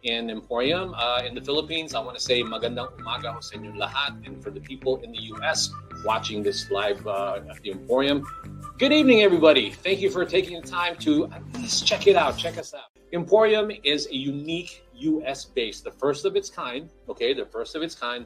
in EmPHorium in the Philippines. I want to say magandang umaga ho sa inyo lahat, and for the people in the US watching this live at the EmPHorium, good evening, everybody. Thank you for taking the time to at least check it out. Check us out. EmPHorium is a unique US based, the first of its kind. Okay, the first of its kind.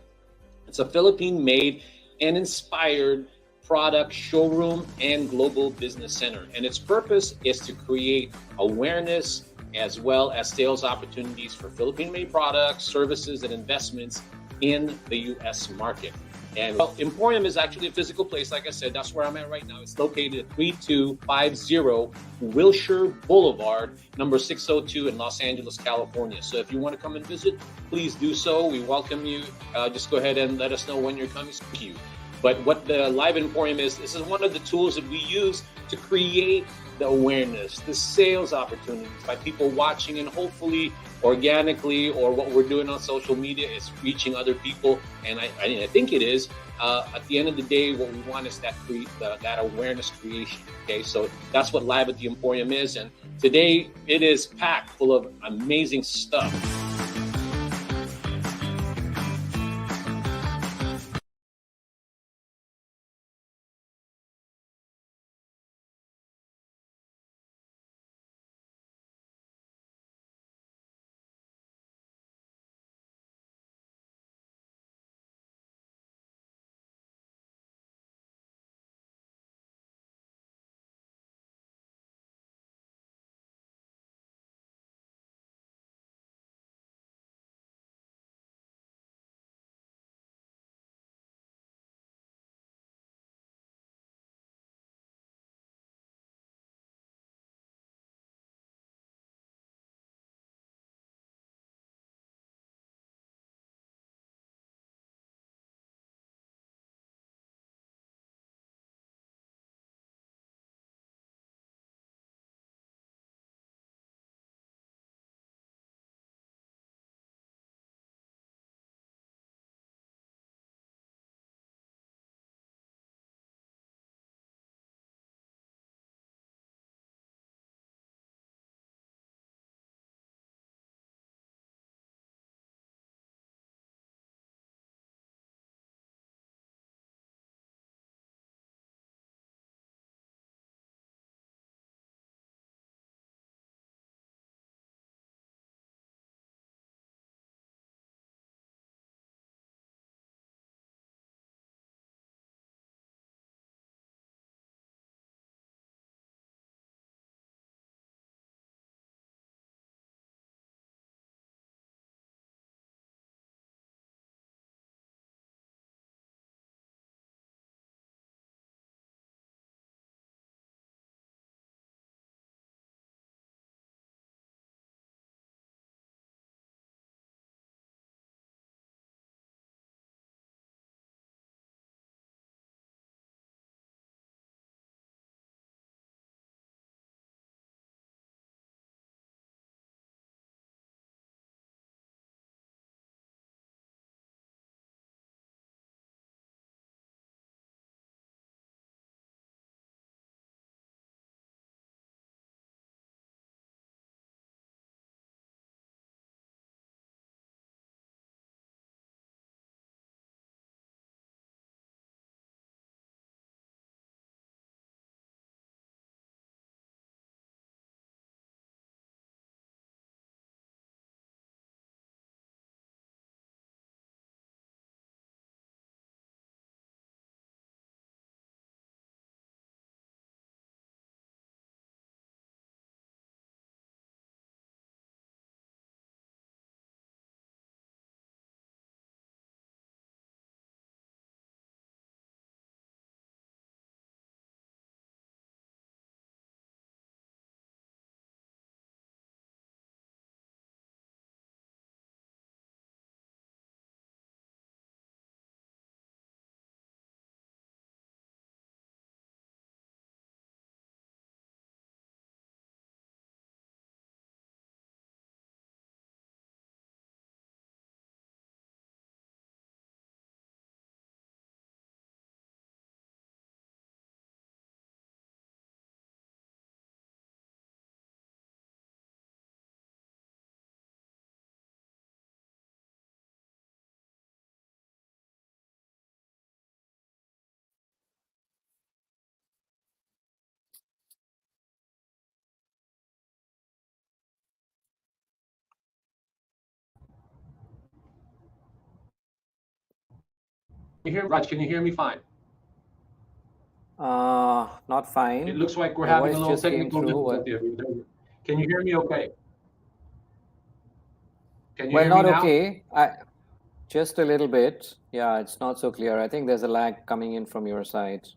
It's a Philippine-made and inspired product showroom and global business center. And its purpose is to create awareness as well as sales opportunities for Philippine-made products, services, and investments in the US market. And EmPHorium is actually a physical place. Like I said, that's where I'm at right now. It's located at 3250 Wilshire Boulevard, number 602 in Los Angeles, California. So if you want to come and visit, please do so. We welcome you. Just go ahead and let us know when you're coming. Thank you. But what the Live EmPHorium is, this is one of the tools that we use to create the awareness, the sales opportunities by people watching, and hopefully organically, or what we're doing on social media is reaching other people. And I think it is. At the end of the day, what we want is that awareness creation. Okay, so that's what Live at the EmPHorium is. And today it is packed full of amazing stuff. You hear Raj? Can you hear me fine? Not It fine. looks like we're Your having a voice little just came technical through. difficulty. Can you hear me okay? Can you Well, hear me not now? okay. Just a little bit. Yeah, it's not so clear. I think there's a lag coming in from your side.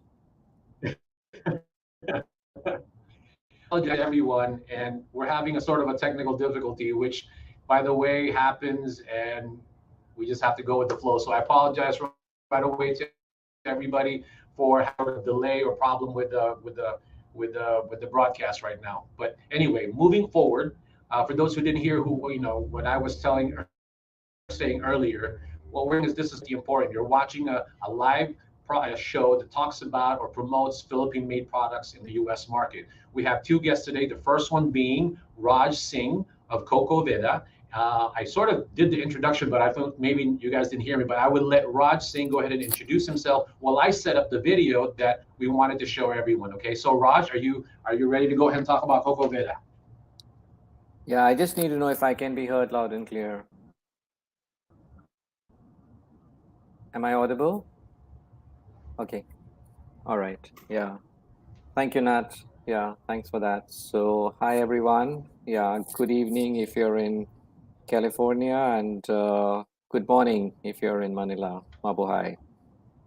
Apologize, everyone, and we're having a sort of a technical difficulty, which, by the way, happens, and we just have to go with the flow. So I apologize right away to everybody for having a sort of delay or problem with the broadcast right now. But anyway, moving forward, for those who didn't hear who what I was saying earlier, what we're doing is this is the Emporium. You're watching a live show that talks about or promotes Philippine-made products in the U.S. market. We have two guests today. The first one being Raj Singh of Coco Veda. I sort of did the introduction, but I thought maybe you guys didn't hear me. But I would let Raj Singh go ahead and introduce himself while I set up the video that we wanted to show everyone. Okay, so Raj, are you ready to go ahead and talk about Coco Veda? Yeah, I just need to know if I can be heard loud and clear. Am I audible? Okay. All right. Yeah. Thank you, Nat. Yeah, thanks for that. So, hi, everyone. Yeah, good evening if you're in California, and good morning if you're in Manila. Mabuhay.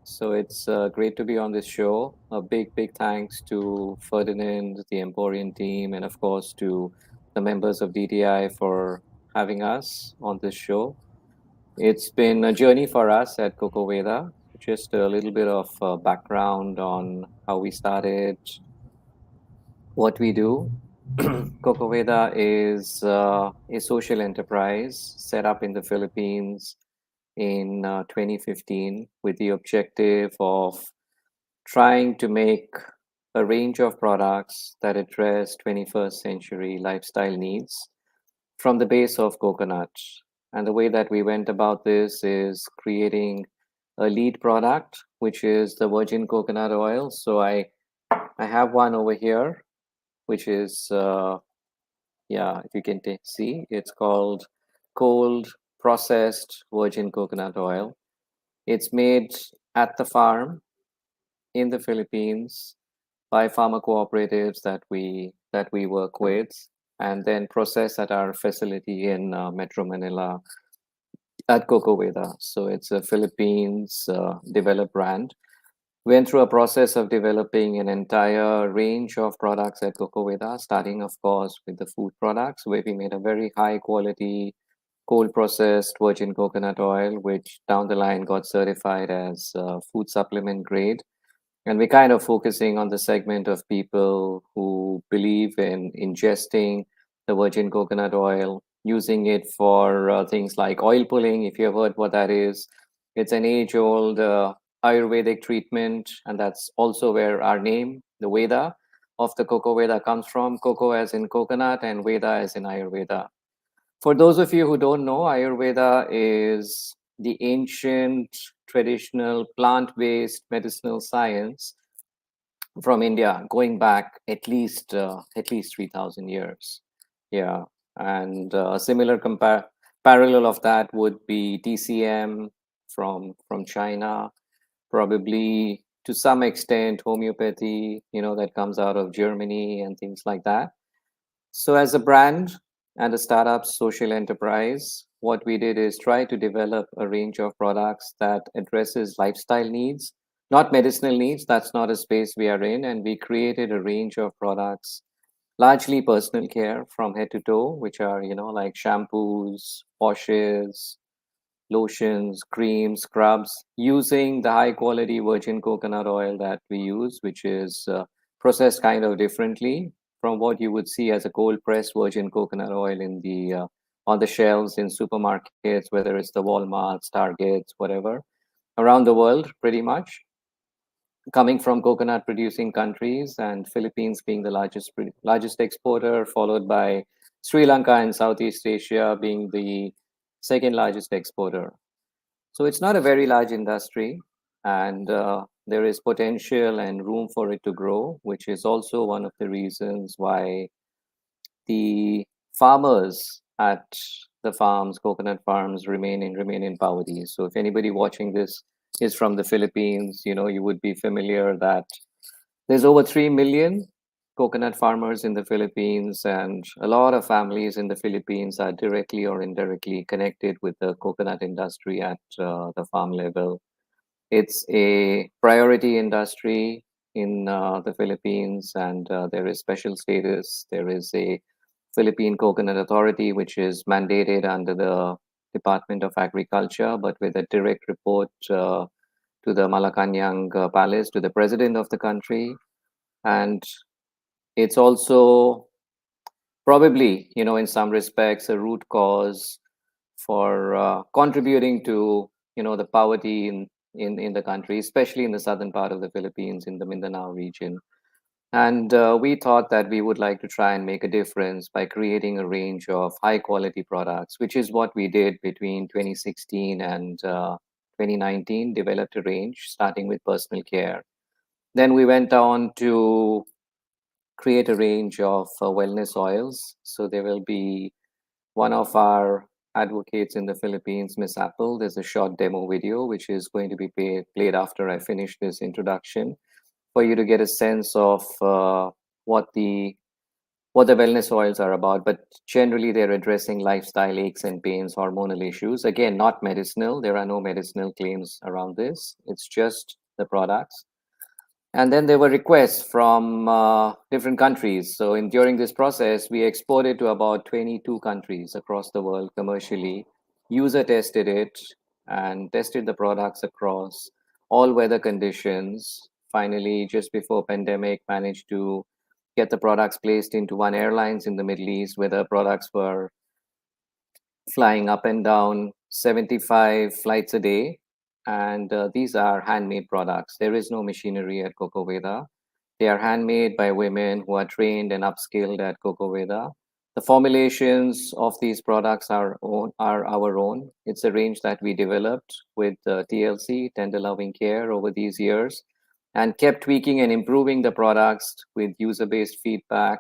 So it's great to be on this show. A big thanks to Ferdinand, the Emporium team, and of course to the members of DTI for having us on this show. It's been a journey for us at Coco Veda. Just a little bit of background on how we started, what we do. Coco Veda is a social enterprise set up in the Philippines in 2015 with the objective of trying to make a range of products that address 21st century lifestyle needs from the base of coconut. And the way that we went about this is creating a lead product, which is the virgin coconut oil. So I have one over here, which is, yeah, if you can see, it's called cold processed virgin coconut oil. It's made at the farm in the Philippines by farmer cooperatives that we work with, and then process at our facility in Metro Manila at Coco Veda. So it's a Philippines developed brand. Went through a process of developing an entire range of products at Coco Veda, starting, of course, with the food products, where we made a very high quality cold processed virgin coconut oil, which down the line got certified as food supplement grade. And we're kind of focusing on the segment of people who believe in ingesting the virgin coconut oil, using it for things like oil pulling. If you have heard what that is, it's an age old Ayurvedic treatment. And that's also where our name, the Veda of the Coco Veda, comes from. Coco as in coconut, and Veda as in Ayurveda. For those of you who don't know, Ayurveda is the ancient, traditional, plant based medicinal science from India, going back at least 3,000 years. Yeah, and a similar parallel of that would be TCM from China, probably to some extent homeopathy, that comes out of Germany and things like that. So, as a brand and a startup social enterprise, what we did is try to develop a range of products that addresses lifestyle needs, not medicinal needs. That's not a space we are in. And we created a range of products, largely personal care from head to toe, which are, like shampoos, washes, lotions, creams, scrubs, using the high quality virgin coconut oil that we use, which is processed kind of differently from what you would see as a cold pressed virgin coconut oil in the on the shelves in supermarkets, whether it's the Walmarts, Targets, whatever, around the world, pretty much coming from coconut producing countries, and Philippines being the largest exporter, followed by Sri Lanka and Southeast Asia being the second largest exporter. So it's not a very large industry, and there is potential and room for it to grow, which is also one of the reasons why the farmers at the farms, coconut farms, remain in poverty. So if anybody watching this is from the Philippines. You would be familiar that there's over 3 million coconut farmers in the Philippines, and a lot of families in the Philippines are directly or indirectly connected with the coconut industry at the farm level. It's a priority industry in the Philippines, and there is special status. There is a Philippine Coconut Authority, which is mandated under the Department of Agriculture, but with a direct report to the Malacanang Palace, to the president of the country. And it's also probably, in some respects, a root cause for contributing to, the poverty in the country, especially in the southern part of the Philippines, in the Mindanao region. And we thought that we would like to try and make a difference by creating a range of high quality products, which is what we did between 2016 and 2019, developed a range starting with personal care. Then we went on to create a range of wellness oils. So there will be one of our advocates in the Philippines, Miss Apple. There's a short demo video which is going to be played after I finish this introduction, for you to get a sense of what the wellness oils are about. But generally, they're addressing lifestyle aches and pains, hormonal issues. Again, not medicinal. There are no medicinal claims around this. It's just the products. And then there were requests from different countries. So during this process, we exported to about 22 countries across the world commercially. User tested it and tested the products across all weather conditions. Finally, just before pandemic, managed to get the products placed into one airlines in the Middle East, where the products were flying up and down 75 flights a day. And these are handmade products. There is no machinery at Coco Veda. They are handmade by women who are trained and upskilled at Coco Veda. The formulations of these products are our own. It's a range that we developed with TLC, Tender Loving Care, over these years, and kept tweaking and improving the products with user-based feedback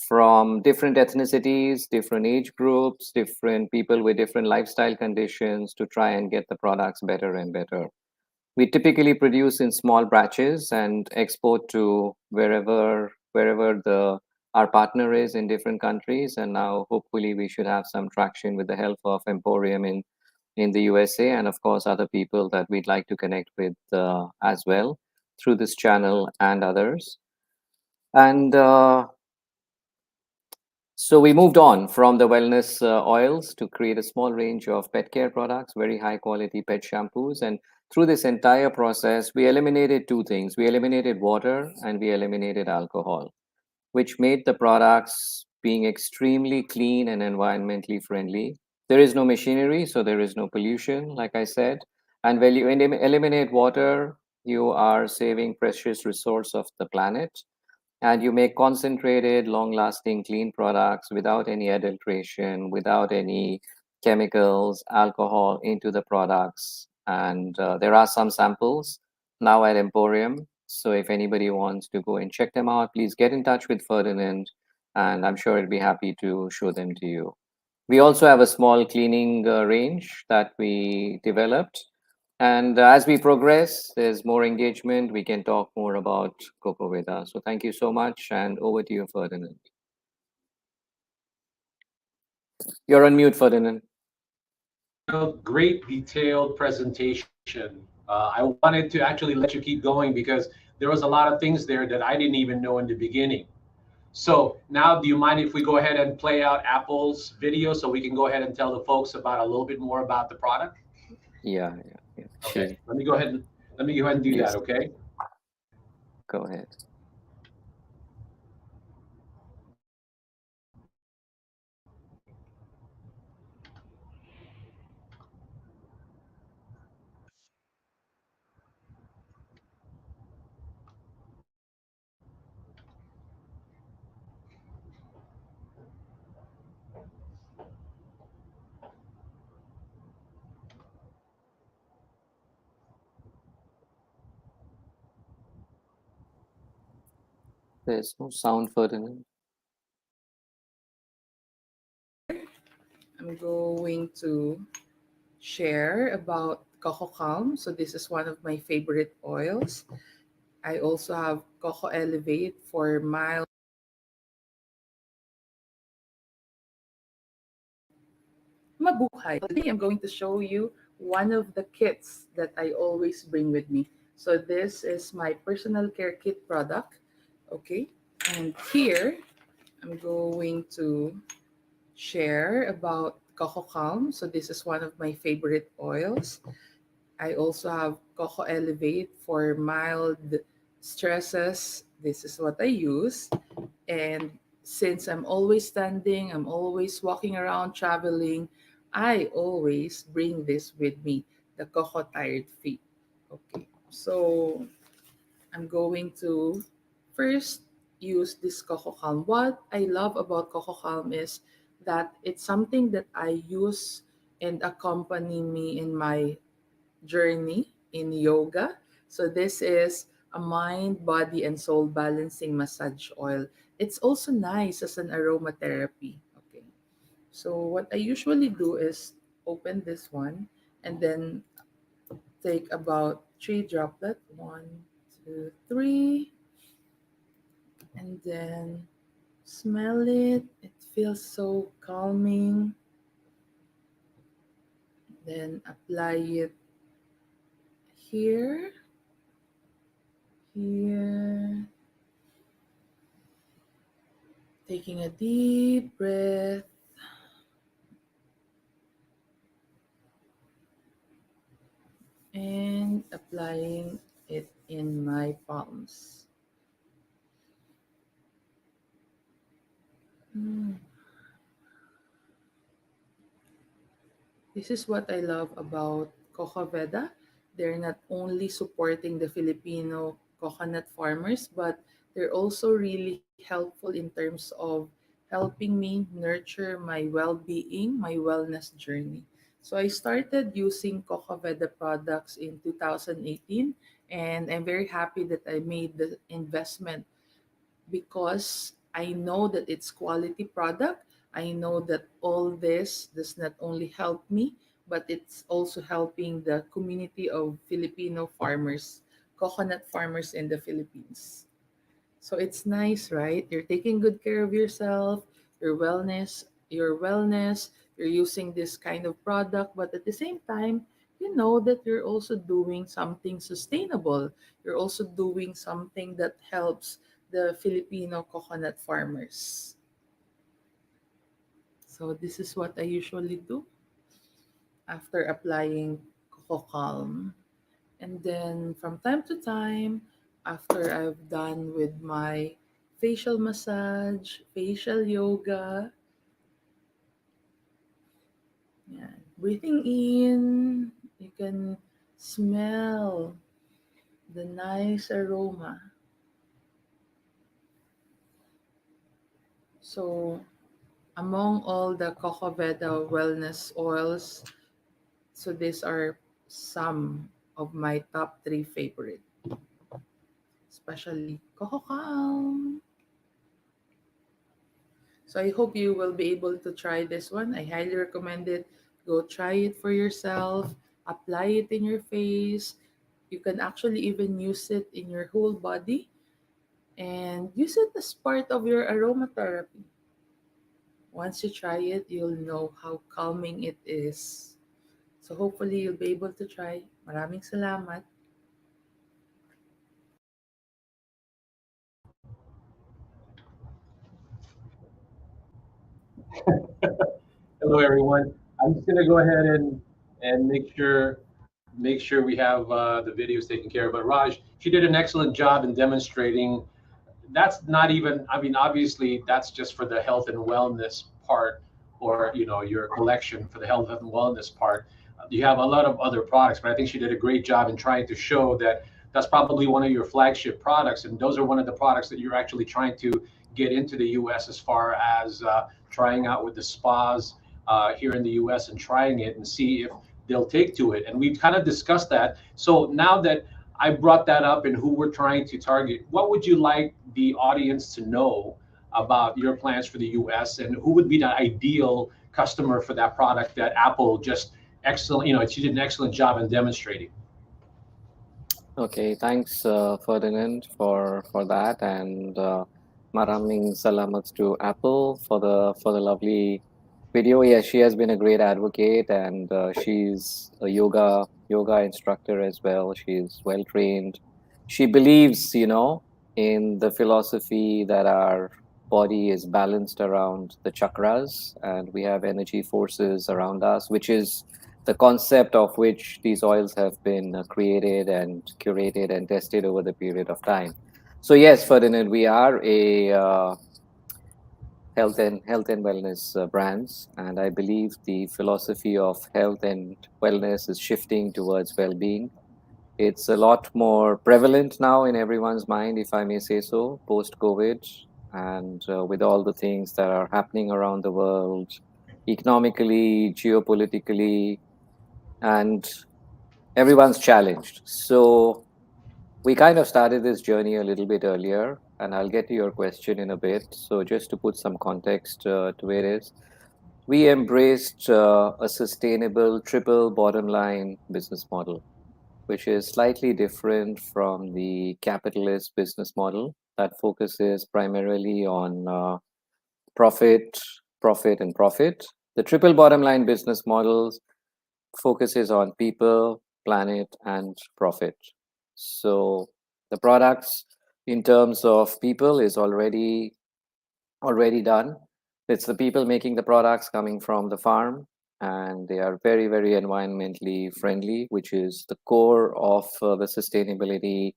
from different ethnicities, different age groups, different people with different lifestyle conditions, to try and get the products better and better. We typically produce in small batches and export to wherever our partner is in different countries. And now hopefully we should have some traction with the help of EmPHorium in the USA, and of course other people that we'd like to connect with as well through this channel and others. And so we moved on from the wellness oils to create a small range of pet care products, very high quality pet shampoos. And through this entire process, we eliminated two things. We eliminated water and we eliminated alcohol, which made the products being extremely clean and environmentally friendly. There is no machinery, so there is no pollution, like I said. And when you eliminate water, you are saving precious resource of the planet, and you make concentrated, long lasting, clean products without any adulteration, without any chemicals, alcohol into the products. And there are some samples now at EmPHorium. So if anybody wants to go and check them out, please get in touch with Ferdinand, and I'm sure he'll be happy to show them to you. We also have a small cleaning range that we developed. And as we progress, there's more engagement. We can talk more about Coco Veda. So thank you so much. And over to you, Ferdinand. You're on mute, Ferdinand. Great detailed presentation. I wanted to actually let you keep going because there was a lot of things there that I didn't even know in the beginning. So now, do you mind if we go ahead and play out Apple's video so we can go ahead and tell the folks about a little bit more about the product? Yeah. Okay, Sure. let me go ahead and do that, okay? Go ahead. There's no sound, Ferdinand. I'm going to share about Coco Calm. So this is one of my favorite oils. I also have Coco Elevate for mild. Mabuhay. Today I'm going to show you one of the kits that I always bring with me. So this is my personal care kit product. Okay. And here I'm going to share about Coco Calm. So this is one of my favorite oils. I also have Coco Elevate for mild stresses. This is what I use. And since I'm always standing, I'm always walking around traveling, I always bring this with me, the Coco Tired Feet. Okay. So I'm going to first use this Coco Calm. What I love about Coco Calm is that it's something that I use and accompany me in my journey in yoga. So this is a mind, body, and soul balancing massage oil. It's also nice as an aromatherapy. Okay. So what I usually do is open this one and then take about three droplets. One, two, three, and then smell it. It feels so calming. Then apply it here, here. Taking a deep breath and applying it in my palms. Mm. This is what I love about Coco Veda. They're not only supporting the Filipino coconut farmers, but they're also really helpful in terms of helping me nurture my well-being, my wellness journey. So I started using Coco Veda products in 2018, and I'm very happy that I made the investment because I know that it's quality product. I know that all this does not only help me, but it's also helping the community of Filipino farmers, coconut farmers in the Philippines. So it's nice, right? You're taking good care of yourself, your wellness, you're using this kind of product, but at the same time, you know that you're also doing something sustainable. You're also doing something that helps the Filipino coconut farmers. So this is what I usually do after applying Coco Calm. And then from time to time, after I've done with my facial massage, facial yoga, yeah, breathing in, you can smell the nice aroma. So among all the Coco Veda wellness oils, so these are some of my top three favorite, especially Coco Calm. So I hope you will be able to try this one. I highly recommend it. Go try it for yourself. Apply it in your face. You can actually even use it in your whole body and use it as part of your aromatherapy. Once you try it, you'll know how calming it is. So hopefully you'll be able to try. Maraming salamat. Hello, everyone. I'm just gonna go ahead and make sure we have the videos taken care of. But Raj, she did an excellent job in demonstrating. That's not even. I mean, obviously, that's just for the health and wellness part, or your collection for the health and wellness part. You have a lot of other products, but I think she did a great job in trying to show that that's probably one of your flagship products, and those are one of the products that you're actually trying to get into the U.S. as far as trying out with the spas here in the U.S. and trying it and see if they'll take to it. And we've kind of discussed that. So now that I brought that up and who we're trying to target, what would you like the audience to know about your plans for the U.S. and who would be the ideal customer for that product that Apple just excellent. She did an excellent job in demonstrating. Okay, thanks, Ferdinand, for that, and maraming salamat to Apple for the lovely video. Yes, she has been a great advocate, and she's a yoga instructor as well. She's well trained. She believes, in the philosophy that our body is balanced around the chakras, and we have energy forces around us, which is the concept of which these oils have been created and curated and tested over the period of time. So yes, Ferdinand, we are a health and wellness brands, and I believe the philosophy of health and wellness is shifting towards well-being. It's a lot more prevalent now in everyone's mind, if I may say so, post-COVID, and with all the things that are happening around the world, economically, geopolitically, and everyone's challenged. So we kind of started this journey a little bit earlier, and I'll get to your question in a bit. So just to put some context to it is, we embraced a sustainable triple bottom line business model, which is slightly different from the capitalist business model that focuses primarily on profit, profit, and profit. The triple bottom line business models focuses on people, planet, and profit. So the products in terms of people is already done. It's the people making the products coming from the farm, and they are very, very environmentally friendly, which is the core of the sustainability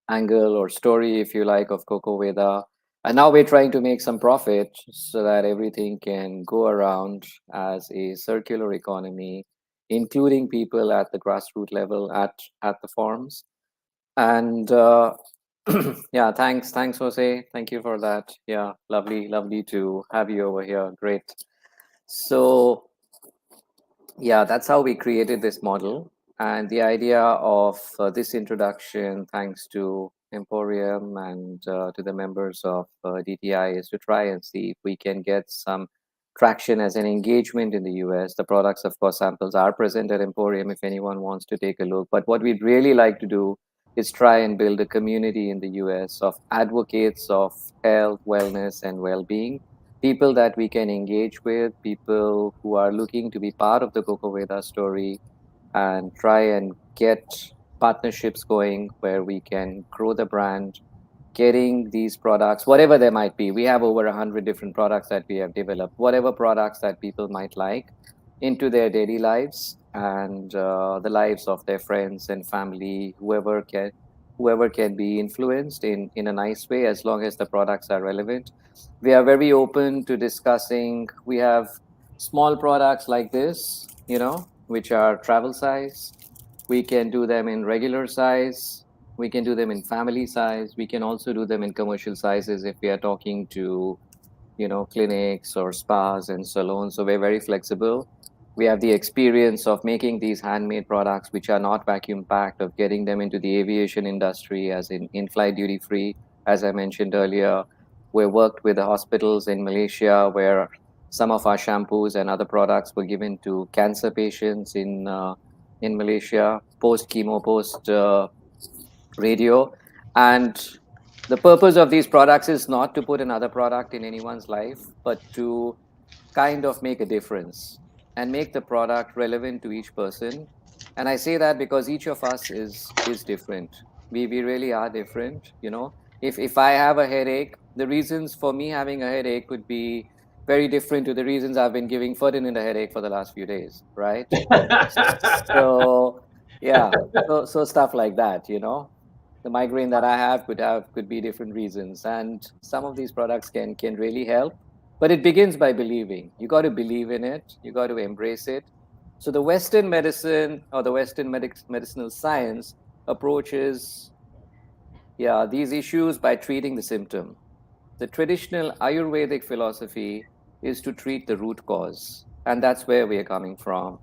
angle or story, if you like, of Coco Veda. And now we're trying to make some profit so that everything can go around as a circular economy, including people at the grassroots level at the farms. And yeah, thanks, Jose. Thank you for that. Yeah, lovely to have you over here. Great. So yeah, that's how we created this model. And the idea of this introduction, thanks to EmPHorium and to the members of DTI, is to try and see if we can get some traction as an engagement in the US. The products, of course, samples are present at EmPHorium if anyone wants to take a look. But what we'd really like to do is try and build a community in the US of advocates of health, wellness, and well being, people that we can engage with, people who are looking to be part of the Coco Veda story, and try and get partnerships going where we can grow the brand, getting these products, whatever they might be. We have over 100 different products that we have developed, whatever products that people might like, into their daily lives and the lives of their friends and family, whoever can be influenced in a nice way, as long as the products are relevant. We are very open to discussing. We have small products like this, which are travel size. We can do them in regular size. We can do them in family size. We can also do them in commercial sizes if we are talking to, clinics or spas and salons. So we're very flexible. We have the experience of making these handmade products, which are not vacuum packed, of getting them into the aviation industry, as in flight duty free. As I mentioned earlier, we worked with the hospitals in Malaysia where some of our shampoos and other products were given to cancer patients in Malaysia, post chemo, post radio. And the purpose of these products is not to put another product in anyone's life, but to kind of make a difference and make the product relevant to each person. And I say that because each of us is different. We really are different. If I have a headache, the reasons for me having a headache could be very different to the reasons I've been giving Ferdinand a headache for the last few days, right? So yeah, so stuff like that. The migraine that I have could be different reasons, and some of these products can really help. But it begins by believing. You got to believe in it. You got to embrace it. So the Western medicine, or the Western medicinal science, approaches these issues by treating the symptom. The traditional Ayurvedic philosophy is to treat the root cause, and that's where we are coming from.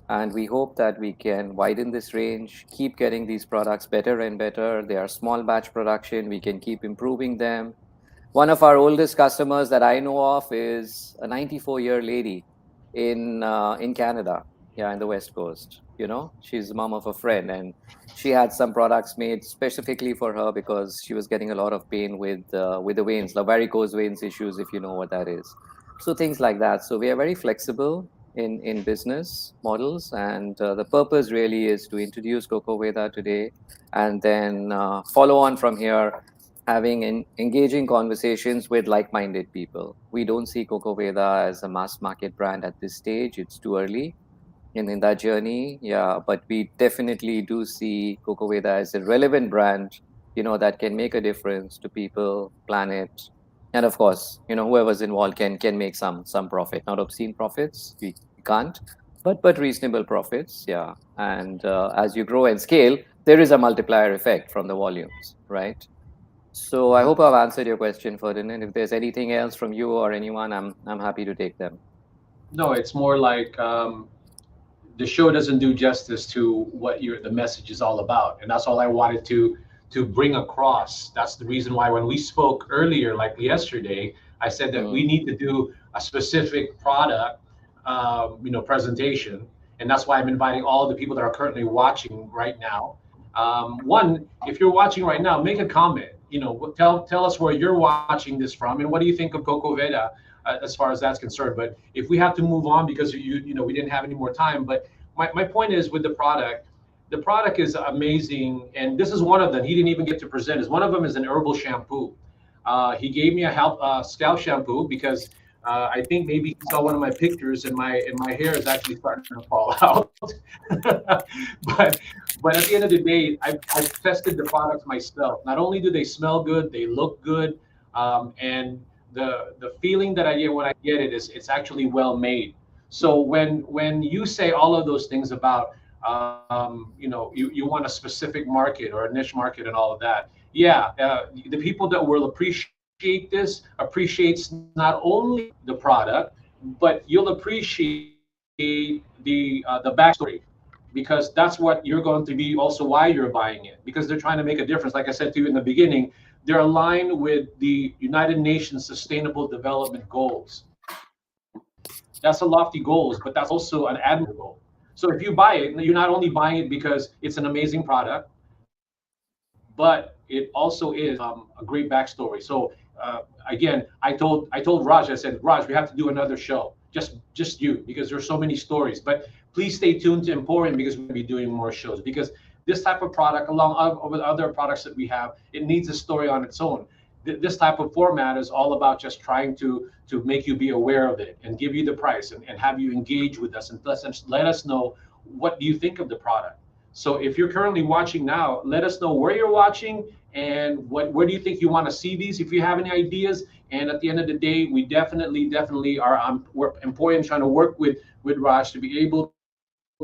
And we hope that we can widen this range, keep getting these products better and better. They are small batch production. We can keep improving them. One of our oldest customers that I know of is a 94-year lady in Canada. in the West Coast. She's the mom of a friend, and she had some products made specifically for her because she was getting a lot of pain with the veins, the varicose veins issues, if you know what that is. So things like that. So we are very flexible in business models, and the purpose really is to introduce Coco Veda today, and then follow on from here, having engaging conversations with like-minded people. We don't see Coco Veda as a mass market brand at this stage. It's too early in that journey. Yeah, but we definitely do see Coco Veda as a relevant brand, that can make a difference to people, planet, and of course, whoever's involved can make some profit. Not obscene profits, we can't, but reasonable profits. Yeah, and as you grow and scale, there is a multiplier effect from the volumes, right? So I hope I've answered your question, Ferdinand. If there's anything else from you or anyone, I'm happy to take them. No, it's more like the show doesn't do justice to what the message is all about, and that's all I wanted to bring across. That's the reason why when we spoke earlier, like yesterday, I said that we need to do a specific product, presentation, and that's why I'm inviting all the people that are currently watching right now. One, if you're watching right now, make a comment. Tell us where you're watching this from, and what do you think of Coco Veda as far as that's concerned. But if we have to move on because we didn't have any more time, but my point is with the product is amazing, and this is one of them. He didn't even get to present. Is one of them is an herbal shampoo. He gave me a scalp shampoo because I think maybe he saw one of my pictures, and my hair is actually starting to fall out. but at the end of the day, I've tested the products myself. Not only do they smell good, they look good, and the feeling that I get when I get it is it's actually well made. So when you say all of those things about you want a specific market or a niche market and all of that, yeah, the people that will appreciate this appreciates not only the product, but you'll appreciate the backstory, because that's what you're going to be also why you're buying it, because they're trying to make a difference. Like I said to you in the beginning, they're aligned with the United Nations Sustainable Development Goals. That's a lofty goals, but that's also an admirable goal. So if you buy it, you're not only buying it because it's an amazing product, but it also is a great backstory. So again, I told Raj, I said, Raj, we have to do another show, just you, because there's so many stories. But please stay tuned to EmPHorium, because we're going to be doing more shows, because this type of product, along with other products that we have, it needs a story on its own. This type of format is all about just trying to make you be aware of it and give you the price and have you engage with us and let us know what do you think of the product. So if you're currently watching now, let us know where you're watching and where do you think you want to see these, if you have any ideas. And at the end of the day, we definitely are we're EmPHorium trying to work with Raj to be able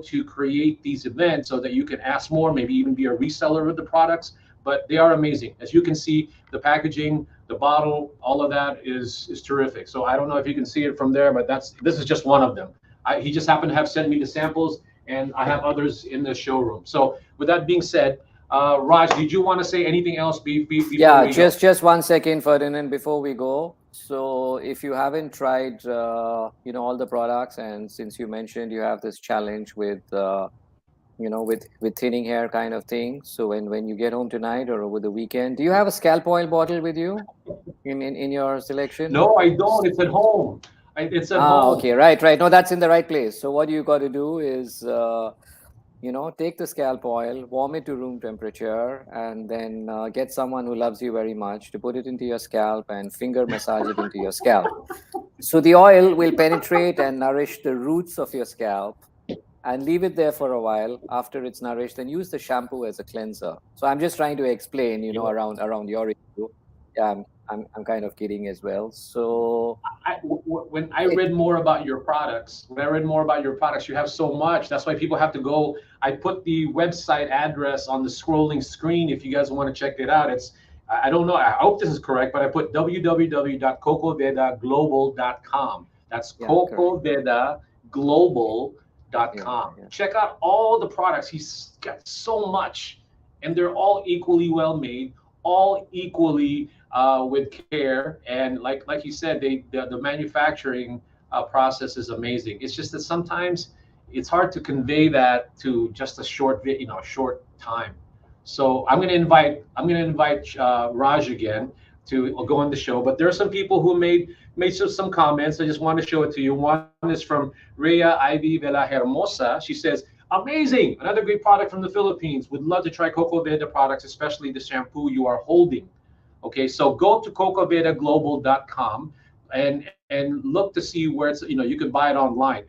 to create these events so that you can ask more, maybe even be a reseller of the products. But they are amazing. As you can see, the packaging, the bottle, all of that is terrific. So I don't know if you can see it from there, but this is just one of them. He just happened to have sent me the samples, and I have others in the showroom. So with that being said, Raj, did you want to say anything else before yeah, we go? just 1 second, Ferdinand, before we go. So if you haven't tried, all the products, and since you mentioned you have this challenge with, with thinning hair kind of thing. So when you get home tonight or over the weekend, do you have a scalp oil bottle with you in your selection? No, I don't. It's at home. It's at home. Okay, right. No, that's in the right place. So what you got to do is, take the scalp oil, warm it to room temperature, and then get someone who loves you very much to put it into your scalp and finger massage it into your scalp. So the oil will penetrate and nourish the roots of your scalp, and leave it there for a while. After it's nourished, then use the shampoo as a cleanser. So I'm just trying to explain, around your issue. Yeah, I'm kind of kidding as well. So when I read more about your products, you have so much. That's why people have to go. I put the website address on the scrolling screen if you guys want to check it out. I don't know, I hope this is correct, but I put www.cocovedaglobal.com. That's cocovedaglobal.com. Yeah. Check out all the products. He's got so much, and they're all equally well made, all equally with care. And like you said, the manufacturing process is amazing. It's just that sometimes it's hard to convey that to just a short short time. So I'm going to invite Raj again to go on the show. But there are some people who made some comments. I just want to show it to you. One is from Rhea Ivy Vela Hermosa. She says, "Amazing! Another great product from the Philippines. Would love to try Coco Veda products, especially the shampoo you are holding." Okay, so go to cocovedaglobal.com and look to see where it's you can buy it online.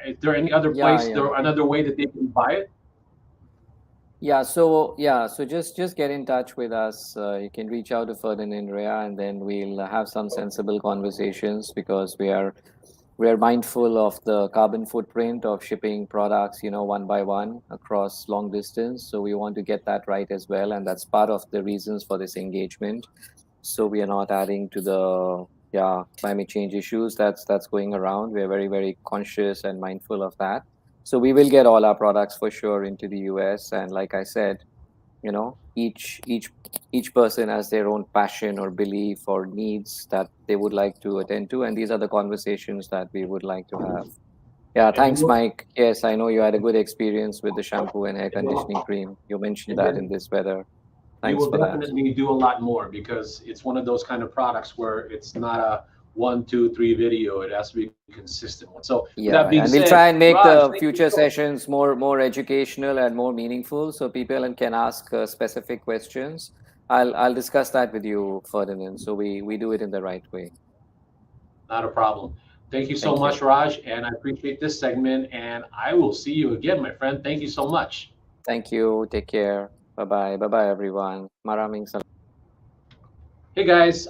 Is there any other Yeah, place, yeah. there another way that they can buy it? So just get in touch with us. You can reach out to Ferdinand Rea, and then we'll have some sensible conversations because we are mindful of the carbon footprint of shipping products, one by one across long distance. So we want to get that right as well, and that's part of the reasons for this engagement. So we are not adding to the climate change issues that's going around. We are very, very conscious and mindful of that. So we will get all our products for sure into the US. And like I said, each person has their own passion or belief or needs that they would like to attend to, and these are the conversations that we would like to have. Yeah, And we thanks, will, Mike. Yes, I know you had a good experience with the shampoo and hair conditioning cream. You mentioned and that then in this weather. we Thanks will for that. definitely do a lot more because it's one of those kind of products where it's not a 1, 2, 3 video. It has to be a consistent one. So with that Yeah, being and we'll said, try and make Raj, the thank you future so sessions more educational and more meaningful, so people can ask specific questions. I'll discuss that with you, Ferdinand. So we do it in the right way. Not a problem. Thank you so Thank you. much, Raj, and I appreciate this segment. And I will see you again, my friend. Thank you so much. Thank you. Take care. Bye bye. Bye bye, everyone. Maraming Hey guys,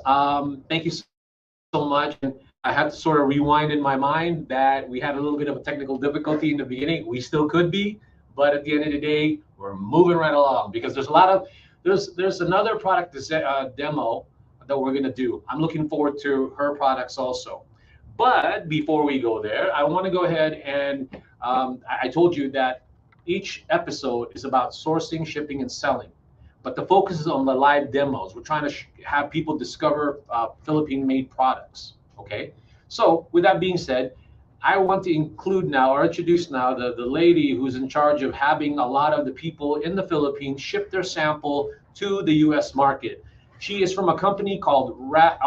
thank you so much. And I had to sort of rewind in my mind that we had a little bit of a technical difficulty in the beginning. We still could be, but at the end of the day, we're moving right along because there's a lot of there's another product demo that we're gonna do. I'm looking forward to her products also. But before we go there, I want to go ahead and I told you that each episode is about sourcing, shipping, and selling. But the focus is on the live demos. We're trying to have people discover Philippine-made products. Okay. So with that being said, I want to include now or introduce now the lady who's in charge of having a lot of the people in the Philippines ship their sample to the US market. She is from a company called RAF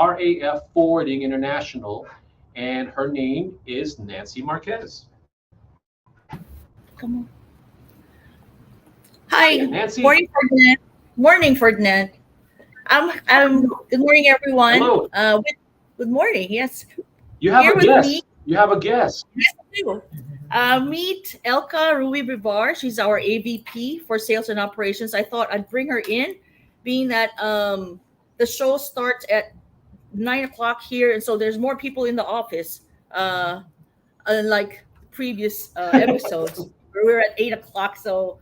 Forwarding International, and her name is Nancy Marquez. Come on. Hi, Hi, Nancy. morning, Ferdinand. Morning, Ferdinand. Good morning, everyone. Hello. Good morning. Yes, You have here a with me. guest. You have a guest. Yes, I do. Meet Elka Rui Bivar. She's our AVP for Sales and Operations. I thought I'd bring her in, being that the show starts at 9 o'clock here, and so there's more people in the office. Unlike previous episodes where we were at 8 o'clock, so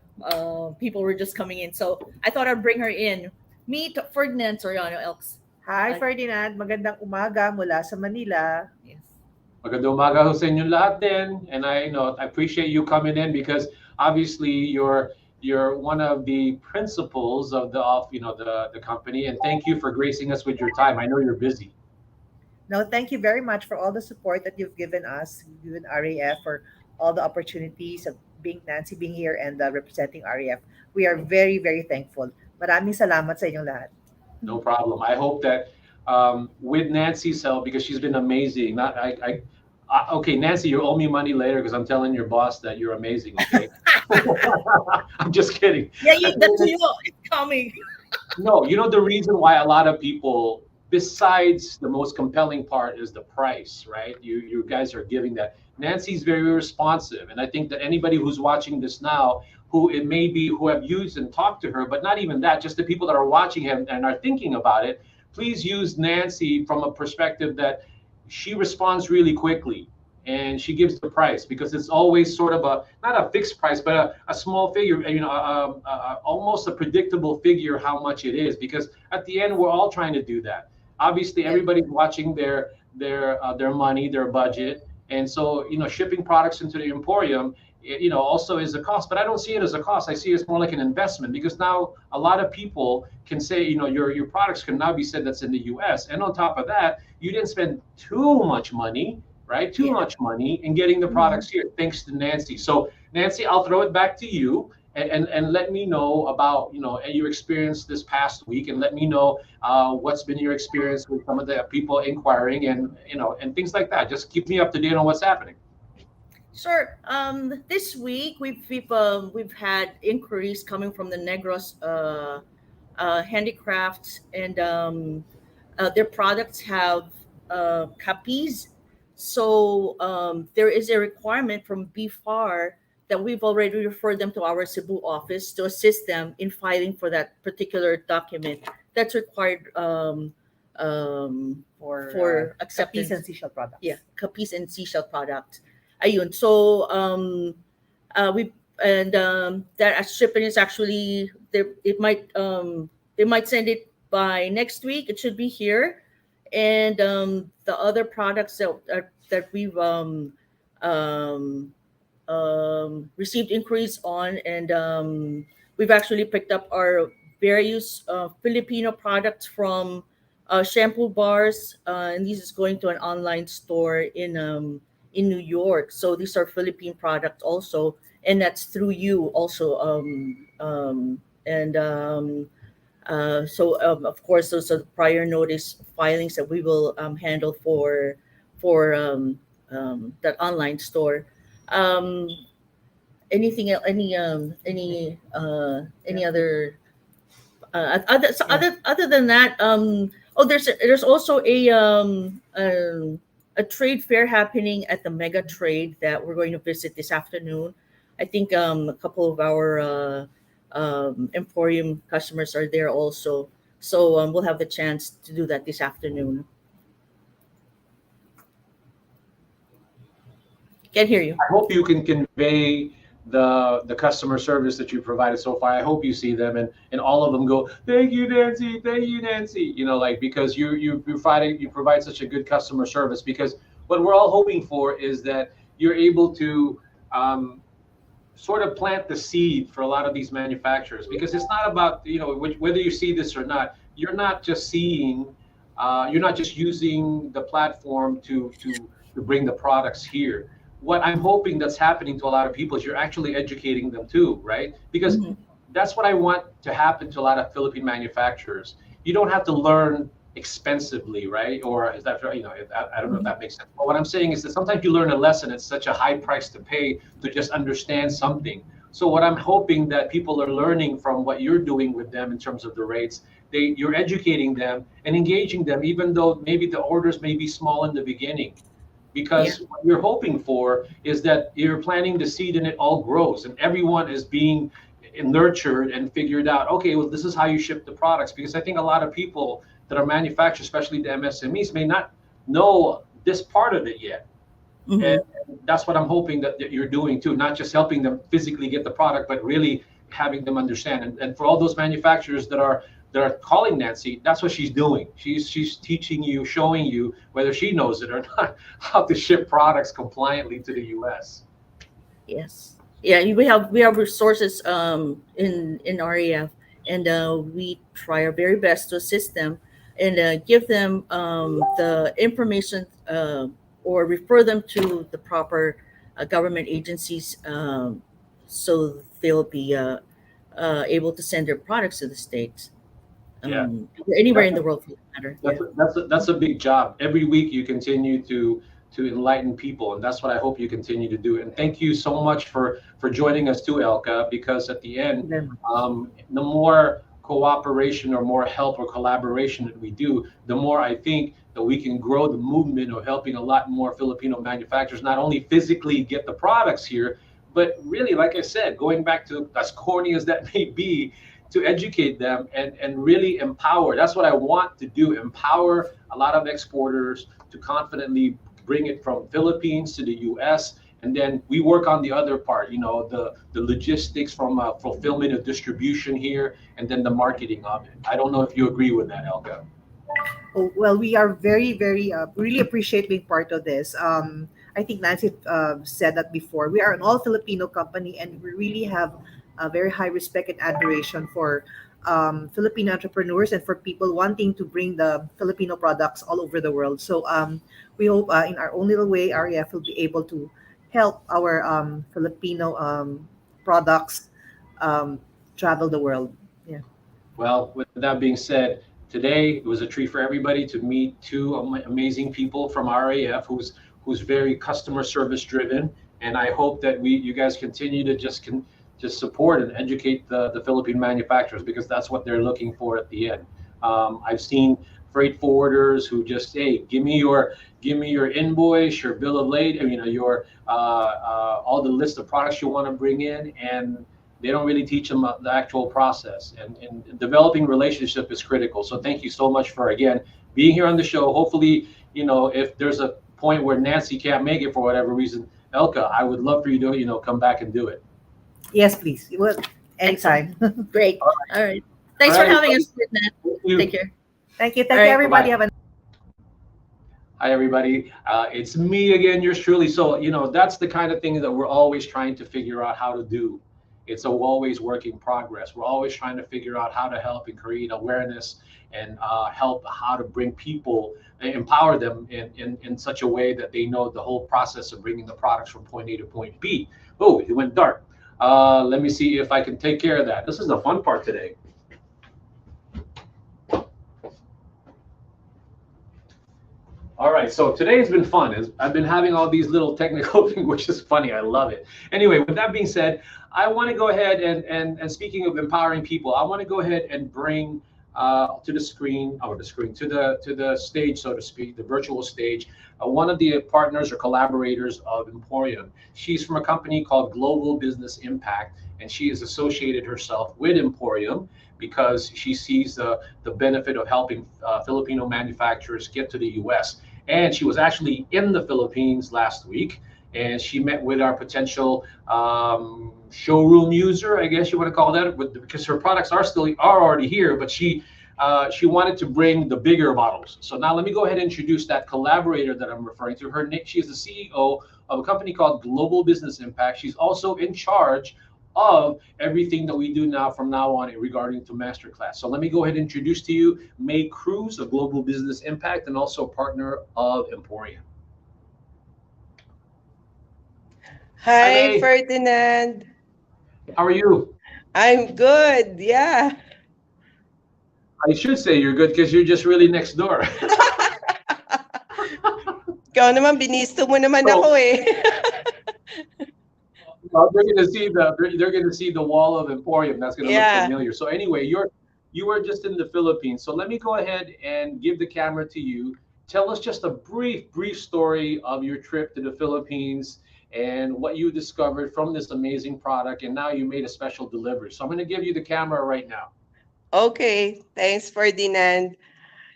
people were just coming in. So I thought I'd bring her in. Meet Ferdinand Soriano Elks. Hi, Hi. Ferdinand. Magandang umaga mula sa Manila. Yes. Magandang umaga ho sa inyong lahat din. And I appreciate you coming in because obviously you're one of the principals of the company. And thank you for gracing us with your time. I know you're busy. No, thank you very much for all the support that you've given us, given RAF, for all the opportunities of being Nancy, being here, and representing RAF. We are very, very thankful. Maraming salamat sa inyong lahat. No problem. I hope that with Nancy's help, because she's been amazing. Okay, Nancy, you owe me money later because I'm telling your boss that you're amazing. Okay, I'm just kidding. Yeah, that's you. It's coming. No, the reason why a lot of people, besides the most compelling part, is the price, right? You guys are giving that. Nancy's very responsive, and I think that anybody who's watching this now, who have used and talked to her, but not even that, just the people that are watching him and are thinking about it, please use Nancy from a perspective that she responds really quickly and she gives the price because it's always sort of not a fixed price, but a small figure, almost a predictable figure how much it is, because at the end we're all trying to do that. Obviously, everybody's watching their money, their budget, and so shipping products into the Emporium, also is a cost. But I don't see it as a cost. I see it as more like an investment because now a lot of people can say, your products can now be said that's in the U.S. And on top of that, you didn't spend too much money right? Too Yeah. much money in getting the products here, thanks to Nancy. So Nancy, I'll throw it back to you. And let me know about your experience this past week, and let me know what's been your experience with some of the people inquiring, and things like that. Just keep me up to date on what's happening. Sure. This week we've had inquiries coming from the Negros handicrafts, and their products have copies. So there is a requirement from BFAR that we've already referred them to our Cebu office to assist them in filing for that particular document that's required for Capis acceptance. and seashell products. Yeah, copies and seashell products. Ayun. So we and that shipment is actually there. It might they might send it by next week. It should be here, and the other products that we've um, received inquiries on, and we've actually picked up our various Filipino products from shampoo bars, and this is going to an online store in New York. So these are Philippine products also, and that's through you also. And So of course, those are the prior notice filings that we will handle for that online store. Um, Anything else? Any other other than that? There's also a trade fair happening at the Mega Trade that we're going to visit this afternoon. I think a couple of our Emporium customers are there also, so we'll have the chance to do that this afternoon. Can't hear you. I hope you can convey the customer service that you provided so far. I hope you see them, and all of them go, thank you, Nancy, thank you, Nancy. Like, because you provide such a good customer service. Because what we're all hoping for is that you're able to sort of plant the seed for a lot of these manufacturers, because it's not about whether you see this or not. You're not just using the platform to bring the products here. What I'm hoping that's happening to a lot of people is you're actually educating them too, right? Because Mhm. that's what I want to happen to a lot of Philippine manufacturers. You don't have to learn expensively, right? Or is that, I don't know if that makes sense. But what I'm saying is that sometimes you learn a lesson, it's such a high price to pay to just understand something. So what I'm hoping that people are learning from what you're doing with them in terms of the rates, you're educating them and engaging them, even though maybe the orders may be small in the beginning. Yeah. Because what you're hoping for is that you're planting the seed and it all grows, and everyone is being nurtured and figured out, okay, well, this is how you ship the products. Because I think a lot of people that are manufacturers, especially the MSMEs, may not know this part of it yet. Mhm. And that's what I'm hoping that you're doing too, not just helping them physically get the product, but really having them understand. And for all those manufacturers that are calling Nancy, that's what she's doing. She's teaching you, showing you, whether she knows it or not, how to ship products compliantly to the US. Yes. Yeah, we have resources in RAF, and we try our very best to assist them and give them the information, or refer them to the proper government agencies, so they'll be able to send their products to the states, Yeah. or anywhere in That's the world for that matter. Yeah. that's a big job. Every week you continue to enlighten people, and that's what I hope you continue to do. And thank you so much for joining us too, Elka. Because at the end, Very much. the more cooperation or more help or collaboration that we do, the more I think that we can grow the movement of helping a lot more Filipino manufacturers not only physically get the products here, but really, like I said, going back to, as corny as that may be, to educate them and really empower. That's what I want to do, empower a lot of exporters to confidently bring it from Philippines to the US. And then we work on the other part, the logistics from fulfillment of distribution here, and then the marketing of it. I don't know if you agree with that, Elka. Oh, well, we are very, very, really appreciate being part of this. I think Nancy said that before. We are an all Filipino company, and we really have a very high respect and admiration for Filipino entrepreneurs and for people wanting to bring the Filipino products all over the world. So we hope in our own little way, REF will be able to help our Filipino products um, travel the world. Yeah. Well, with that being said, today it was a treat for everybody to meet two amazing people from RAF who's very customer service driven, and I hope that you guys continue to just support and educate the Philippine manufacturers because that's what they're looking for at the end. I've seen freight forwarders who just hey, give me your invoice, your bill of lading, you know, your all the list of products you want to bring in, and they don't really teach them the actual process. And developing relationship is critical. So thank you so much for again being here on the show. Hopefully, you know, if there's a point where Nancy can't make it for whatever reason, Elka, I would love for you to come back and do it. Yes, please. Well, anytime. Great. All All right. right, Thanks all for right, having everybody. us, Nat. Thank you. Take care. Thank you. All Thank you, right. everybody. Bye-bye. Have a Hi, everybody. It's me again, yours truly. So, you know, that's the kind of thing that we're always trying to figure out how to do. It's a always work in progress. We're always trying to figure out how to help and create awareness and help how to bring people, empower them in such a way that they know the whole process of bringing the products from point A to point B. Oh, it went dark. Let me see if I can take care of that. This is the fun part today. All right, so today has been fun. I've been having all these little technical things, which is funny. I love it. Anyway, with that being said, I want to go ahead and speaking of empowering people, I want to go ahead and bring to the screen, or the screen, to the stage, so to speak, the virtual stage, one of the partners or collaborators of EmPHorium. She's from a company called Global Business Impact, and she has associated herself with EmPHorium because she sees the benefit of helping Filipino manufacturers get to the US. And she was actually in the Philippines last week, and she met with our potential showroom user, I guess you want to call that, because her products are already here, but she wanted to bring the bigger models. So now let me go ahead and introduce that collaborator that I'm referring to. She is the CEO of a company called Global Business Impact. She's also in charge of everything that we do now from now on regarding to masterclass. So let me go ahead and introduce to you May Cruz of Global Business Impact and also partner of EmPHorium. Hi, Hi, May. Ferdinand. How are you? I'm good. Yeah. I should say you're good because you're just really next door. Ikaw naman, binisto mo naman So, ako eh. well, they're gonna see the wall of EmPHorium. That's gonna look Yeah. familiar. So anyway, you are just in the Philippines. So let me go ahead and give the camera to you. Tell us just a brief story of your trip to the Philippines and what you discovered from this amazing product. And now you made a special delivery. So I'm gonna give you the camera right now. Okay. Thanks, Ferdinand.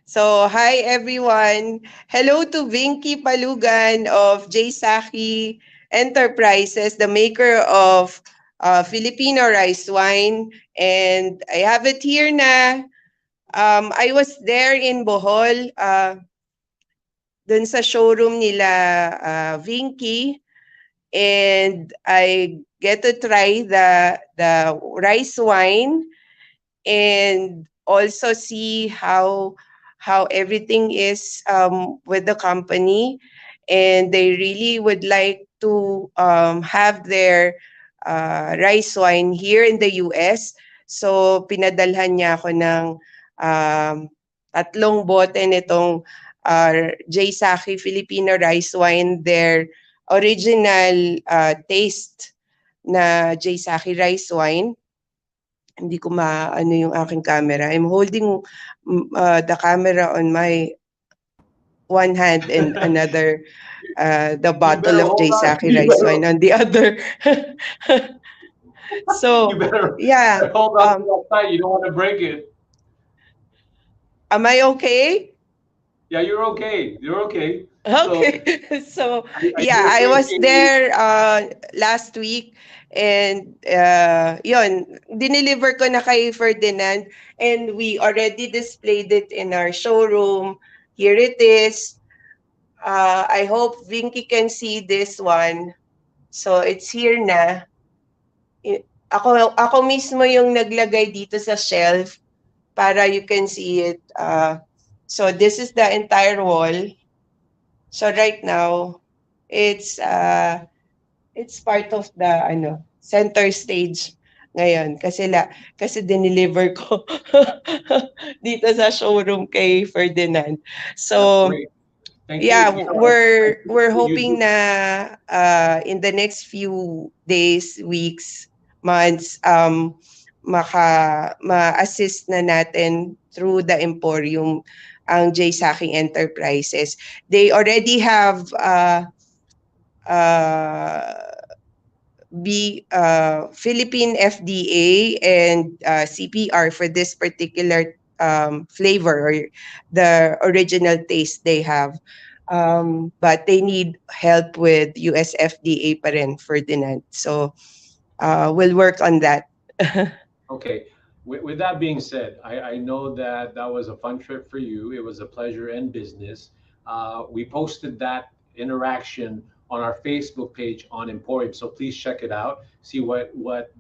So, hi everyone. Hello to Vinky Palugan of J. Saki Enterprises, the maker of Filipino rice wine. And I have it here na. I was there in Bohol, dun sa showroom nila Vinky. And I get to try the rice wine and also see how everything is with the company, and they really would like to have their rice wine here in the US. So pinadalhan niya ako ng tatlong bote nitong J. Saki Filipino rice wine, their original taste na J. Saki rice wine. Hindi ko maano yung aking camera. I'm holding the camera on my one hand and another the bottle of J. Saki rice wine on the other. So, You better yeah. hold on to that tight. You don't want to break it. Am I okay? Yeah, you're okay. You're okay. Okay. So, I yeah, do I was appreciate you. there last week, and yun, dineliver ko na kay Ferdinand, and we already displayed it in our showroom. Here it is. I hope Vinky can see this one. So it's here na. ako mismo yung naglagay dito sa shelf para you can see it. So this is the entire wall. So right now, it's part of the center stage ngayon kasi dineliver ko dito sa showroom kay Ferdinand. That's So great. Thank you. yeah, You know, we're you do. hoping na in the next few days, weeks, months, ma-assist na natin through the EmPHorium ang J Saki Enterprises. They already have uh, Philippine FDA and CPR for this particular flavor or the original taste they have. But they need help with US FDA pa rin, Ferdinand. So we'll work on that. Okay. With that being said, I know that that was a fun trip for you. It was a pleasure and business. We posted that interaction on our Facebook page on Emporium, so please check it out. See what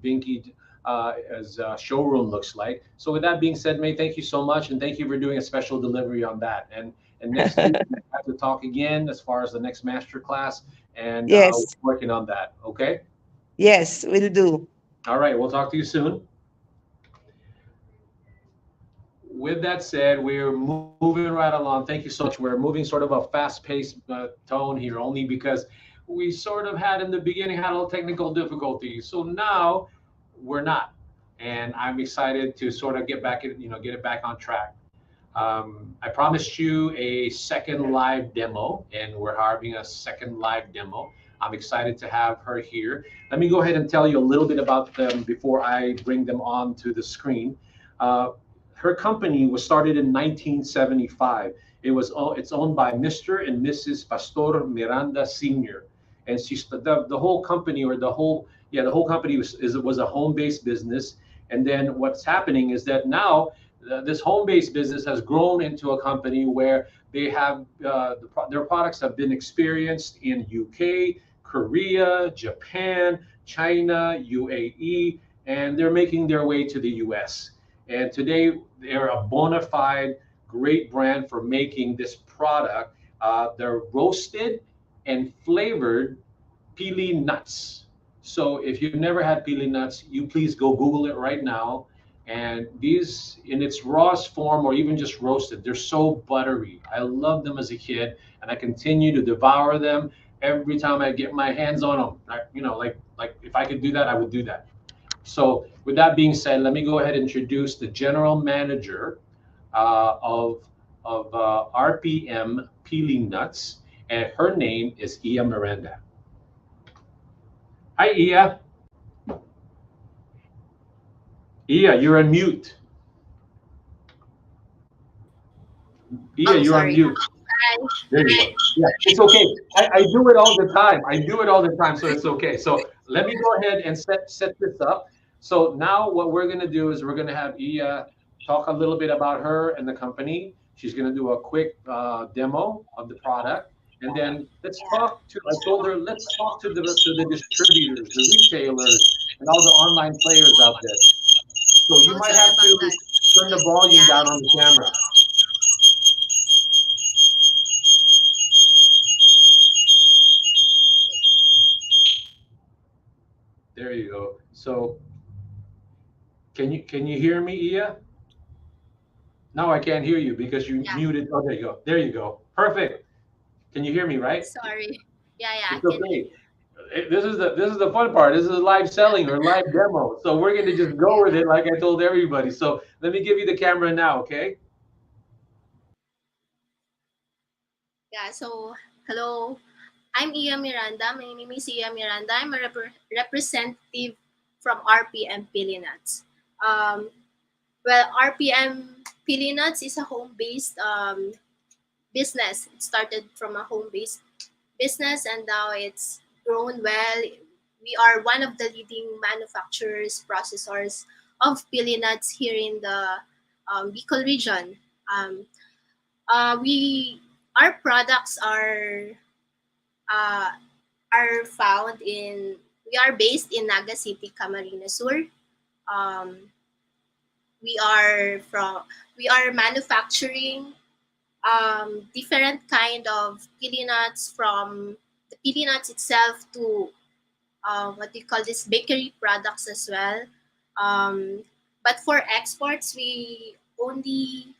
Binky as showroom looks like. So with that being said, May, thank you so much, and thank you for doing a special delivery on that. And next week we have to talk again as far as the next master class, and we're Yes, working on that. Okay. yes, we'll do. All right. We'll talk to you soon. With that said, we're moving right along. Thank you so much. We're moving sort of a fast-paced tone here, only because we sort of had in the beginning had a little technical difficulties. So now we're not, and I'm excited to sort of get back, get it back on track. I promised you a second live demo, and we're having a second live demo. I'm excited to have her here. Let me go ahead and tell you a little bit about them before I bring them on to the screen. Uh, Her company was started in 1975. It's owned by Mr. and Mrs. Pastor Miranda Sr. And the whole company or the whole company was a home-based business. And then what's happening is that now this home-based business has grown into a company where they have their products have been experienced in UK, Korea, Japan, China, UAE, and they're making their way to the US. And today they're a bona fide great brand for making this product. They're roasted and flavored Pili nuts. So if you've never had Pili nuts, you please go Google it right now. And these, in its rawest form or even just roasted, they're so buttery. I loved them as a kid, and I continue to devour them every time I get my hands on them. Like if I could do that, I would do that. So with that being said, let me go ahead and introduce the general manager of RPM Peeling Nuts, and her name is Miranda. Hi, You're on mute. Oh, You're on sorry. mute. There you go. Yeah, it's okay. I do it all the time. I do it all the time, so it's okay. So let me go ahead and set this up. So now what we're gonna do is we're gonna have talk a little bit about her and the company. She's gonna do a quick demo of the product, and then let's talk to. I told her let's talk to the distributors, the retailers, and all the online players out there. So you Oh, might sorry have about to that. turn the volume Yeah. down on the camera. There you go. So can you hear me, Iya? Now I can't hear you because you Yeah. muted. Oh, there you go. There you go. Perfect. Can you hear me, right? Sorry. Yeah, I It's can. okay. This is the fun part. This is live selling or live demo. So we're gonna just go with it like I told everybody. So let me give you the camera now, okay? Yeah, so hello. I'm Miranda. My name is Miranda. I'm a representative from RPM Nuts. Well, RPM Nuts is a home-based business. It started from a home-based business and now it's grown well. We are one of the leading manufacturers, processors of pili nuts here in the Bicol region. Um, we Our products uh, are found in we are based in Naga City, Camarines Sur. Um, we are from we are manufacturing different kind of pili nuts, from the pili nuts itself to what do you call this, bakery products as well. But for exports, we only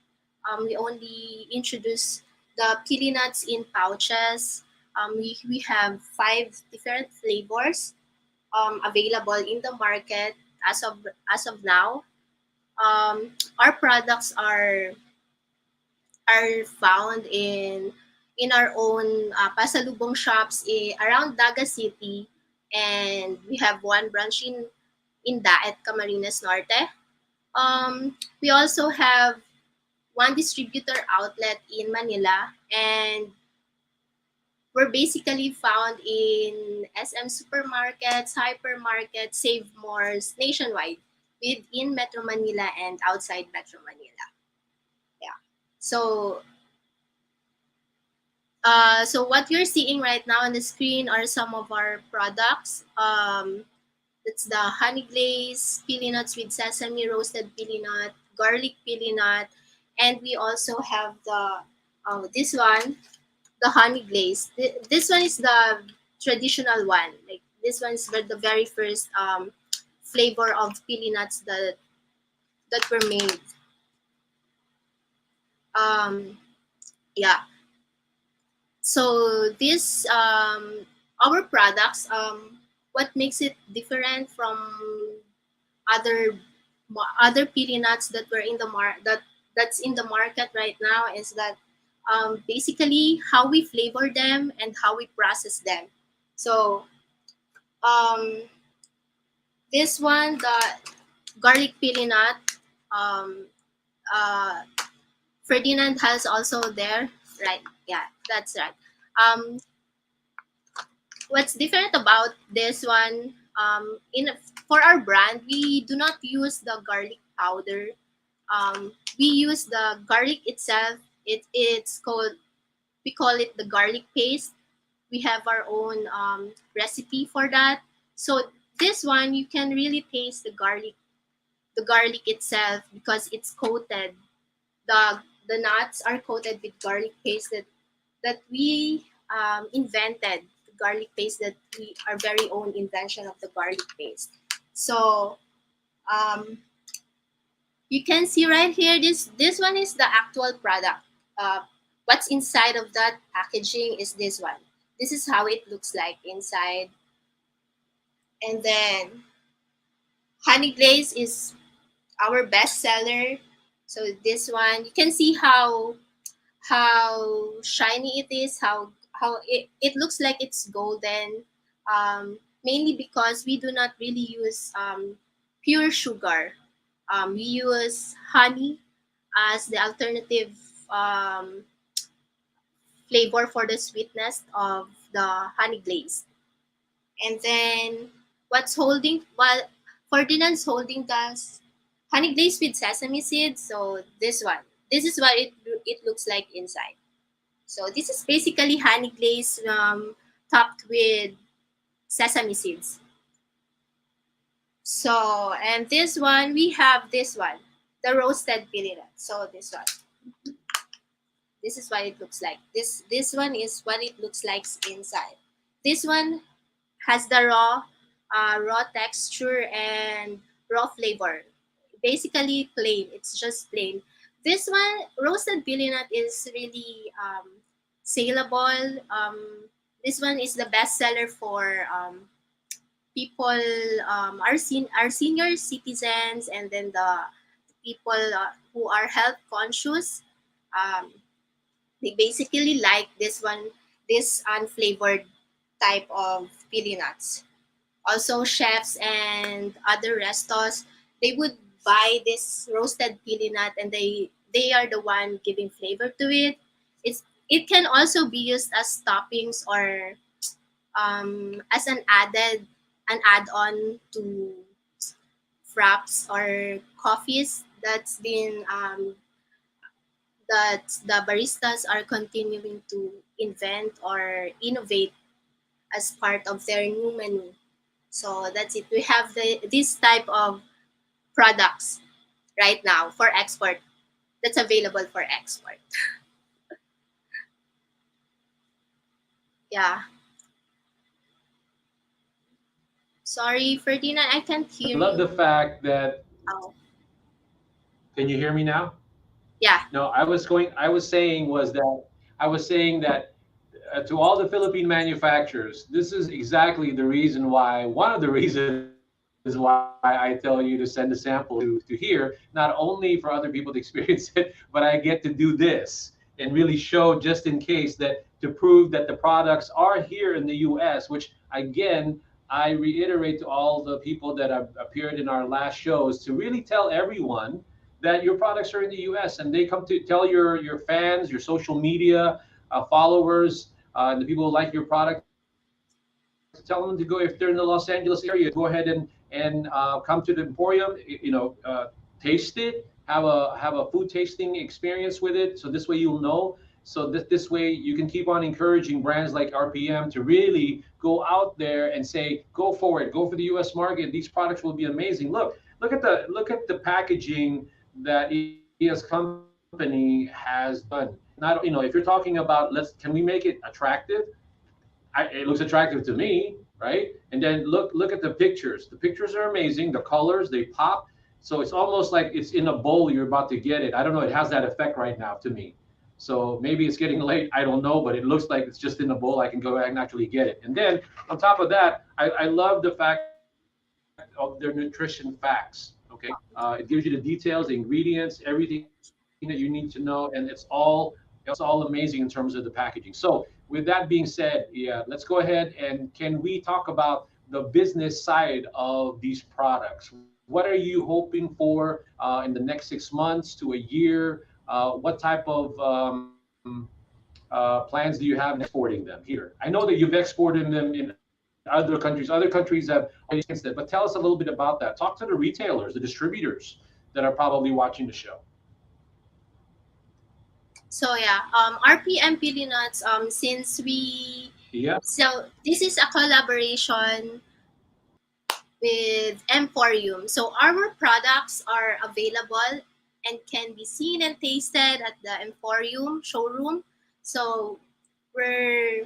introduce the pili nuts in pouches. We have 5 different flavors available in the market as of now. Our products are found in our own pasalubong shops around Daga City, and we have one branch in Daet, Camarines Norte. We also have one distributor outlet in Manila, and we're basically found in SM supermarkets, hypermarkets, Save Mores nationwide, within Metro Manila and outside Metro Manila. Yeah. So what you're seeing right now on the screen are some of our products. That's the honey glaze, pili nuts with sesame roasted pili nut, garlic pili nut, and we also have this one, the honey glaze. This one is the traditional one. Like this one is the very first flavor of pili nuts that were made. Yeah. So this our products, what makes it different from other other pili nuts that were in the that's in the market right now is that basically how we flavor them and how we process them. So um, this one, the garlic pili nut, um, uh, Ferdinand has also there, right? Yeah, that's right. Um, what's different about this one, in for our brand, we do not use the garlic powder. We use the garlic itself. It's called, we call it the garlic paste. We have our own recipe for that. So this one, you can really taste the garlic itself, because it's coated. The nuts are coated with garlic paste that we invented. The garlic paste, that we, our very own invention of the garlic paste. So um, you can see right here, this one is the actual product. What's inside of that packaging is this one. This is how it looks like inside. And then honey glaze is our best seller. So this one, you can see how shiny it is, how it looks like it's golden. Mainly because we do not really use pure sugar. We use honey as the alternative um, flavor for the sweetness of the honey glaze. And then what's holding, well, Ferdinand's holding the honey glaze with sesame seeds. So this is what it looks like inside. So this is basically honey glaze topped with sesame seeds. So, and this one, we have this one, the roasted pili nut. So this one, this is what it looks like. This one is what it looks like inside. This one has the raw texture and raw flavor. Basically plain. It's just plain. This one, roasted pili nut, is really saleable. This one is the best seller for people, our senior citizens, and then the people who are health conscious. Um, they basically like this one, this unflavored type of pili nuts. Also, chefs and other restos, they would buy this roasted pili nut, and they are the one giving flavor to it. It can also be used as toppings, or as an add-on to fraps or coffees that the baristas are continuing to invent or innovate as part of their new menu. So that's it. We have this type of products right now for export that's available for export. Yeah. Sorry, Ferdinand, I can't I hear love the you. fact that, Oh, can you hear me now? yeah. No, I was saying that to all the Philippine manufacturers, this is exactly the reason why, one of the reasons why I tell you to send a sample to here, not only for other people to experience it, but I get to do this and really show just in case that to prove that the products are here in the US, which again, I reiterate to all the people that have appeared in our last shows to really tell everyone that your products are in the US and they come to tell your fans, your social media followers, and the people who like your product, to tell them to go if they're in the Los Angeles area, to go ahead and come to the Emporium, taste it, have a food tasting experience with it. So this way you'll know. So this way you can keep on encouraging brands like RPM to really go out there and say, go for it, go for the U.S. market. These products will be amazing. Look at the packaging that ES company has done. Not if you're talking about can we make it attractive? It looks attractive to me, right? And then look at the pictures. The pictures are amazing. The colors they pop. So it's almost like it's in a bowl. You're about to get it. I don't know. It has that effect right now to me. So maybe it's getting late. I don't know, but it looks like it's just in a bowl. I can go back and actually get it. And then on top of that, I love the fact of their nutrition facts. Okay, it gives you the details, the ingredients, everything that you need to know, and it's all amazing in terms of the packaging. So with that being said, yeah, let's go ahead and can we talk about the business side of these products? What are you hoping for in the next 6 months to a year? What type of plans do you have in exporting them here? I know that you've exported them in other countries. Other countries have already experienced it, but tell us a little bit about that. Talk to the retailers, the distributors that are probably watching the show. So yeah, RPM Pili Nuts, since we Yeah. so this is a collaboration with EmPHorium. So our products are available and can be seen and tasted at the EmPHorium showroom. So we're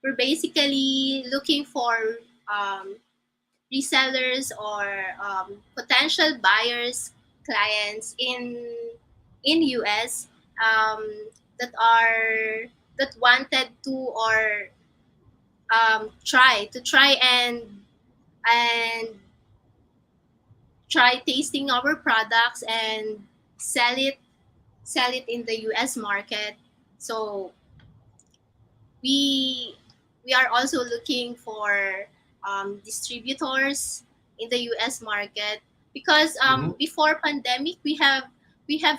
we're basically looking for um, resellers or potential buyers, clients in US um, that are that wanted to or try and try tasting our products and sell it sell it in the US market. So we we are also looking for distributors in the US market because Hmm. before pandemic we have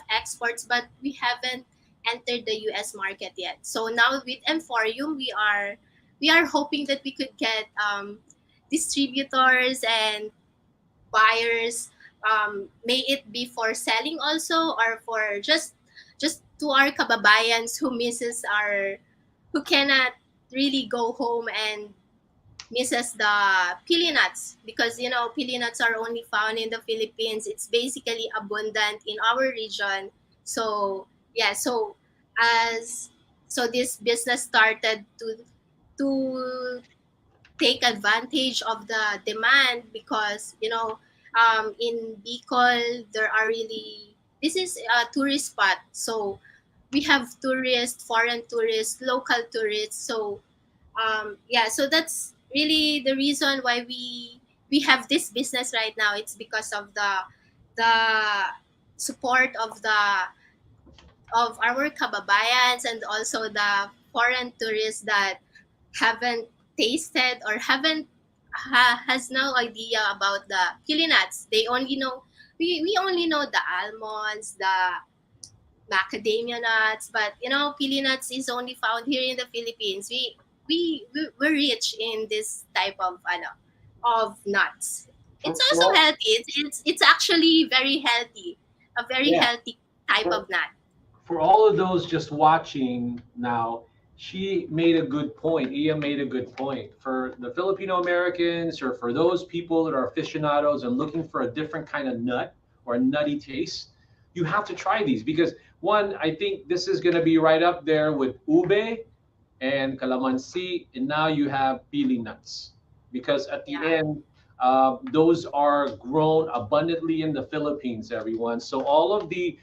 exports but we haven't entered the US market yet. So now with Emphorium we are hoping that we could get distributors and buyers, may it be for selling also or for just to our kababayans who cannot really go home and misses the pili nuts because pili nuts are only found in the Philippines. It's basically abundant in our region. So yeah, as so this business started to take advantage of the demand because in Bicol there are really this is a tourist spot, so we have tourists, foreign tourists, local tourists. So yeah, so that's really the reason why we have this business right now. It's because of the support of our kababayans and also the foreign tourists that haven't tasted or has no idea about the pili nuts. They only know we only know the almonds, the macadamia nuts, but pili nuts is only found here in the Philippines. We're rich in this type of of nuts. It's also For healthy. It's actually very healthy, a very yeah, healthy type for of nut. for all of those just watching now, She made a good point. Iya made a good point. For the Filipino Americans or for those people that are aficionados and looking for a different kind of nut or a nutty taste, you have to try these because one, I think this is going to be right up there with ube and calamansi, and now you have pili nuts because at the Yeah. end, those are grown abundantly in the Philippines. Everyone, so all of the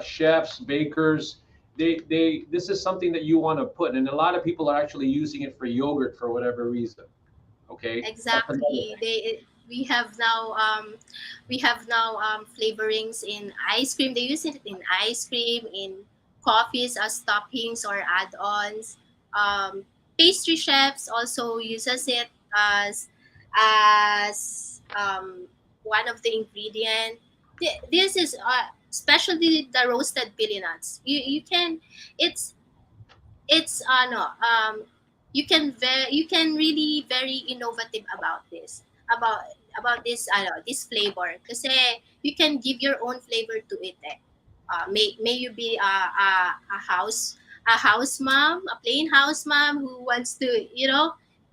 chefs, bakers, they this is something that you want to put, and a lot of people are actually using it for yogurt for whatever reason. Okay, that's another Exactly. thing. We have now flavorings in ice cream. They use it in ice cream, in coffees as toppings or add-ons. Um, Pastry chefs also uses it as one of the ingredient. This is especially the roasted pili nuts. You can it's it's no you can really very innovative about this about this flavor kasi you can give your own flavor to it may you be a house mom, a plain house mom who wants to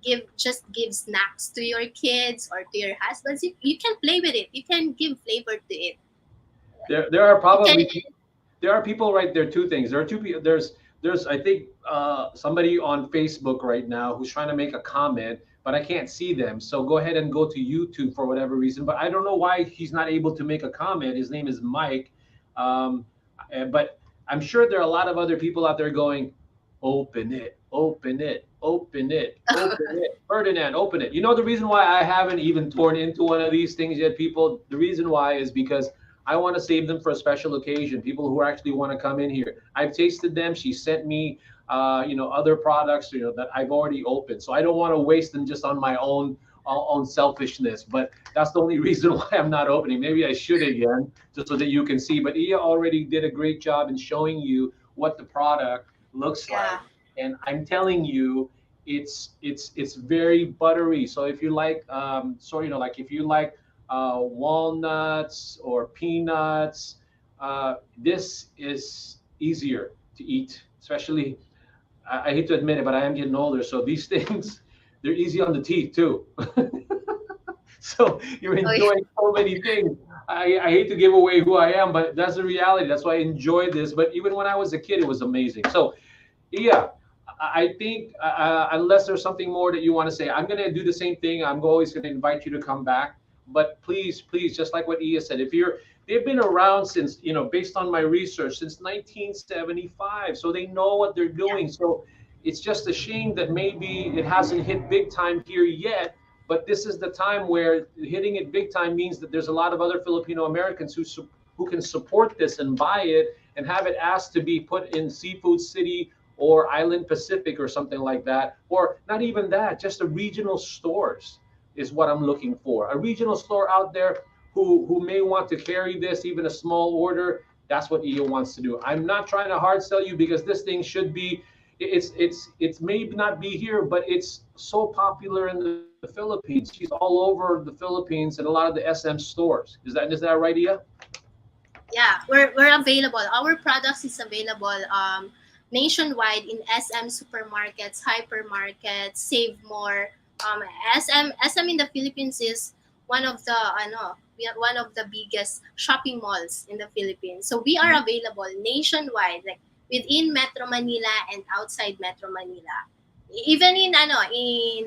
give snacks to your kids or to your husbands. You can play with it, you can give flavor to it. There are You can. probably there are people right there. Two things. There are two people. There's I think somebody on Facebook right now who's trying to make a comment, but I can't see them. So go ahead and go to YouTube for whatever reason. But I don't know why he's not able to make a comment. His name is Mike, um, but I'm sure there are a lot of other people out there going, open it, open it, open it, open it, Ferdinand, open it. You know the reason why I haven't even torn into one of these things yet, people. The reason why is because I want to save them for a special occasion. People who actually want to come in here. I've tasted them. She sent me, other products, that I've already opened. So I don't want to waste them just on my own selfishness. But that's the only reason why I'm not opening. Maybe I should again, just so that you can see. But Iya already did a great job in showing you what the product looks Yeah. like, and I'm telling you, it's very buttery. So if you like, like if you like walnuts or peanuts. This is easier to eat, especially. I hate to admit it, but I am getting older, so these things they're easy on the teeth too. So you're Oh, yeah. enjoying so many things. I hate to give away who I am, but that's the reality. That's why I enjoy this. But even when I was a kid, it was amazing. So yeah, I think unless there's something more that you want to say, I'm going to do the same thing. I'm always going to invite you to come back. But please, please, just like what Iya said, if you're, they've been around since, based on my research, since 1975. So they know what they're Yeah. doing. So it's just a shame that maybe it hasn't hit big time here yet. But this is the time where hitting it big time means that there's a lot of other Filipino Americans who can support this and buy it and have it asked to be put in Seafood City or Island Pacific or something like that, or not even that, just a regional stores is what I'm looking for. A regional store out there who may want to carry this, even a small order. That's what EO wants to do. I'm not trying to hard sell you because this thing should be. It's may not be here, but it's so popular in the Philippines. She's all over the Philippines and a lot of the SM stores. Is that right, Ia? Yeah, we're available. Our products is available nationwide in SM supermarkets, hypermarkets, Save More. SM in the Philippines is one of the biggest shopping malls in the Philippines. So we are available nationwide, like within Metro Manila and outside Metro Manila. Even in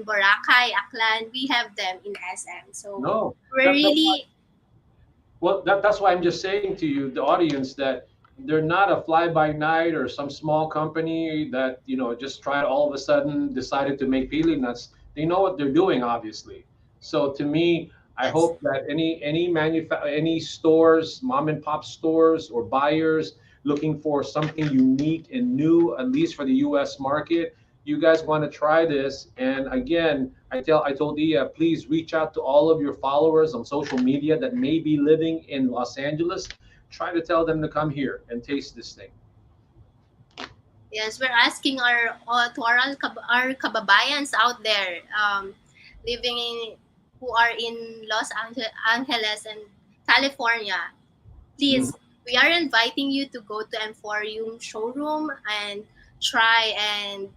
Boracay, Aklan, we have them in SM. So No, we're that's really. well, that's why I'm just saying to you, the audience, that they're not a fly by night or some small company that just tried all of a sudden decided to make peeling nuts. They know what they're doing, obviously. So to me, I Yes. hope that any stores, mom and pop stores or buyers looking for something unique and new, at least for the U.S. market, you guys want to try this. And again, I told Ia, please reach out to all of your followers on social media that may be living in Los Angeles. Try to tell them to come here and taste this thing. Yes, we're asking our to our kababayans out there living in who are in Angeles and California. Mhm. Please, we are inviting you to go to EmPHorium showroom and try and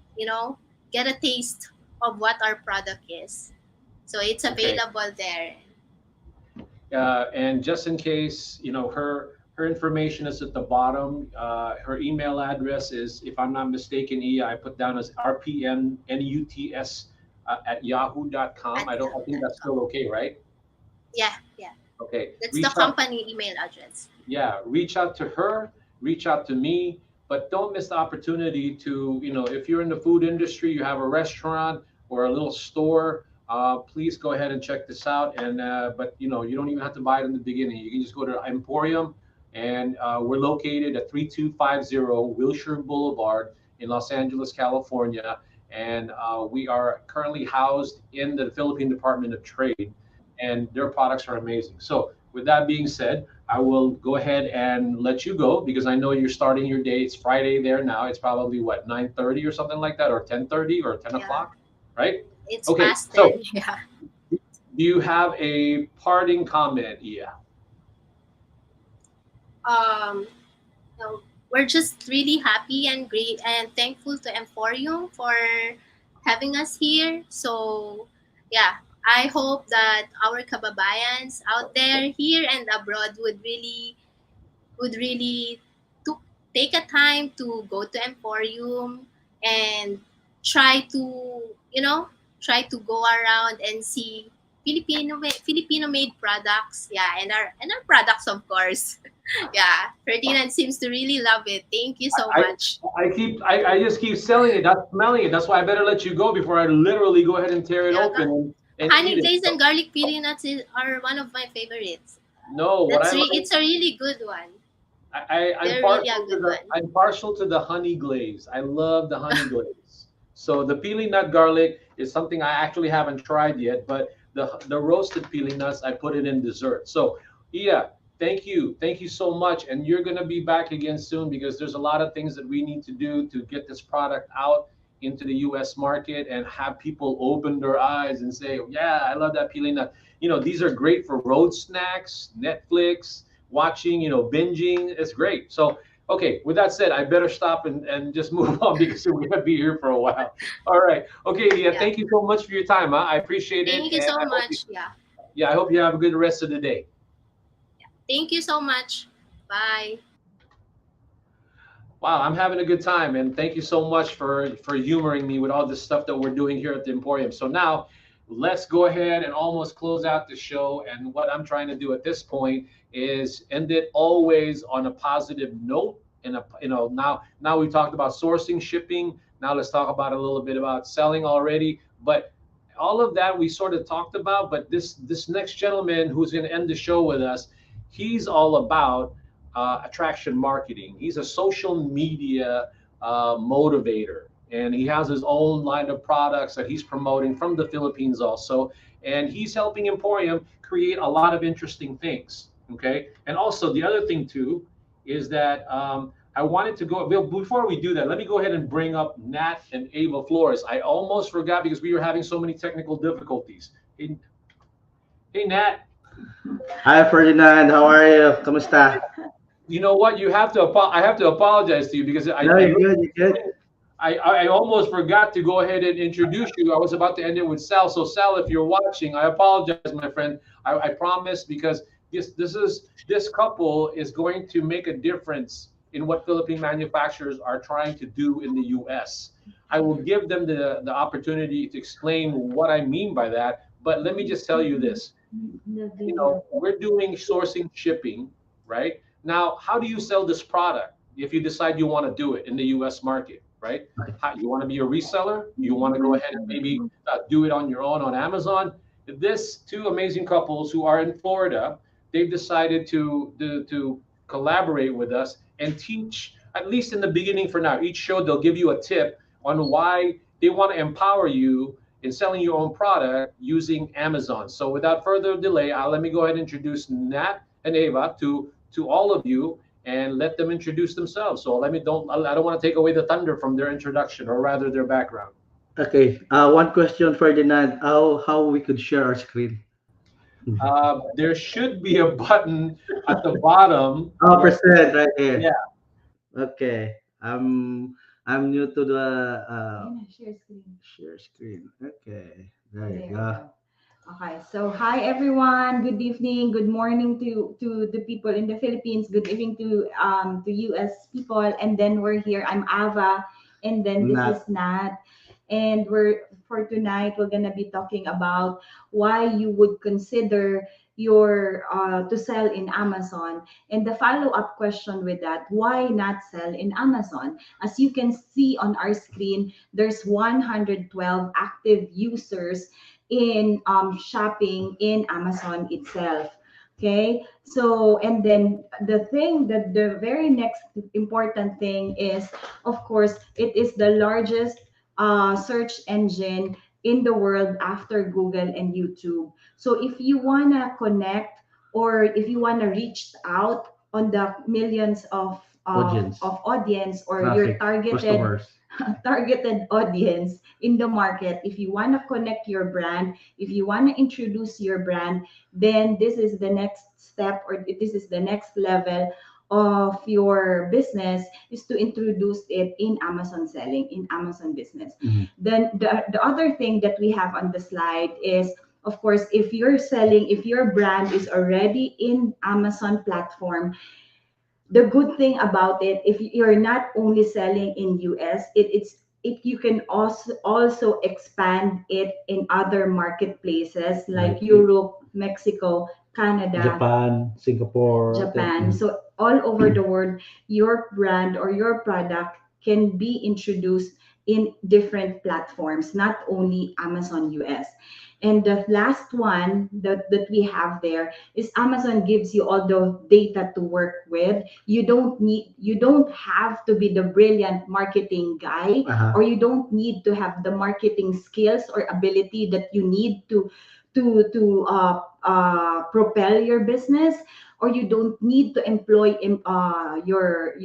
get a taste of what our product is. So it's Okay. available there. And just in case, her information is at the bottom. Her email address is, if I'm not mistaken, I put down as rpnnuts at yahoo.com. At I think that's yahoo.com. still okay, right? Yeah, yeah. Okay. That's the Reach out. company email address. Yeah, reach out to her, reach out to me, but don't miss the opportunity to, if you're in the food industry, you have a restaurant or a little store, please go ahead and check this out. And but you don't even have to buy it in the beginning. You can just go to Emporium, and we're located at 3250 Wilshire Boulevard in Los Angeles, California, and we are currently housed in the Philippine Department of Trade, and their products are amazing. So with that being said, I will go ahead and let you go because I know you're starting your day. It's Friday there now. It's probably what, 9:30 or something like that, or 10:30 or 10 Yeah, o'clock, right? it's Okay, past 10. so Yeah. do you have a parting comment, Iya? Um, so we're just really happy and great and thankful to EmPHorium for having us here. So, yeah, I hope that our kababayans out there, here and abroad, would really to take a time to go to Emporium and try to try to go around and see Filipino made products, yeah, and our products, of course. Yeah, Ferdinand seems to really love it. Thank you so I much. I just keep selling it. That's smelling it. That's why I better let you go before I literally go ahead and tear it Yeah, open and honey eat it. glaze So, and garlic pili nuts are one of my favorites. no, what I like. It's a really good one. I'm They're really a partial to good the one. I'm partial to the honey glaze. I love the honey glaze. So the peeling nut garlic is something I actually haven't tried yet, but the roasted peeling nuts I put it in dessert. So yeah, thank you so much, and you're gonna be back again soon because there's a lot of things that we need to do to get this product out into the U.S. market and have people open their eyes and say, yeah, I love that peeling nut. These are great for road snacks, Netflix watching, binging. It's great. So, okay, with that said, I better stop and just move on because we're going to be here for a while. All right. Okay, yeah, Yeah. thank you so much for your time. Huh? I appreciate it. Thank you And so much. I hope you have a good rest of the day. Thank you so much. Bye. Wow, I'm having a good time, and thank you so much for humoring me with all this stuff that we're doing here at the Emporium. So now, let's go ahead and almost close out the show. And what I'm trying to do at this point is end it always on a positive note. And now we talked about sourcing, shipping. Now let's talk about a little bit about selling already. But all of that we sort of talked about. But this next gentleman who's going to end the show with us, he's all about attraction marketing. He's a social media motivator, and he has his own line of products that he's promoting from the Philippines also. And he's helping Emporium create a lot of interesting things. Okay, and also the other thing too is that I wanted to go. Well, before we do that, let me go ahead and bring up Nat and Ava Flores. I almost forgot because we were having so many technical difficulties. Hey, hey Nat, Hi Ferdinand, how are you? Kamusta? you know what? I have to apologize to you because No, you're good, you're good. I almost forgot to go ahead and introduce you. I was about to end it with Sal. So Sal, if you're watching, I apologize, my friend. I promise because this couple is going to make a difference in what Philippine manufacturers are trying to do in the US. I will give them the opportunity to explain what I mean by that. But let me just tell you this. We're doing sourcing shipping, right? Now, how do you sell this product if you decide you want to do it in the US market, right? You want to be a reseller? You want to go ahead and maybe do it on your own on Amazon? This two amazing couples who are in Florida, they've decided to collaborate with us and teach, at least in the beginning for now. Each show, they'll give you a tip on why they want to empower you in selling your own product using Amazon. So without further delay, let me go ahead and introduce Nat and Ava to all of you and let them introduce themselves. So I don't want to take away the thunder from their introduction or rather their background. Okay, one question Ferdinand, how we could share our screen? There should be a button at the bottom Oh, where, percent right here. yeah, Okay, I'm new to the Share screen. share screen. Okay, there you There we go. go. Okay, so hi everyone. Good evening, good morning to the people in the Philippines. Good evening to US people. And then we're here. I'm Ava, and then this is Not Nat. And we're for tonight we're gonna be talking about why you would consider your to sell in Amazon. And the follow-up question with that, why not sell in Amazon? As you can see on our screen, there's 112 active users in shopping in Amazon itself. Okay, so and then the thing that the very next important thing is, of course, it is the largest search engine in the world after Google and YouTube. So if you wanna connect or if you wanna reach out on the millions audience, of audience or your traffic, customers. targeted audience in the market, if you want to connect your brand, if you want to introduce your brand, then this is the next step or this is the next level of your business is to introduce it in Amazon selling, in Amazon business. Mhm. Then the other thing that we have on the slide is, of course, if you're selling, if your brand is already in Amazon platform, the good thing about it, if you're not only selling in US, it you can also expand it in other marketplaces like Like Europe, Mexico, Canada, Japan, Singapore, Japan. So all over the world, your brand or your product can be introduced in different platforms, not only Amazon US. And the last one that we have there is Amazon gives you all the data to work with. You don't have to be the brilliant marketing guy, uh-huh. or you don't need to have the marketing skills or ability that you need to propel your business, or you don't need to employ your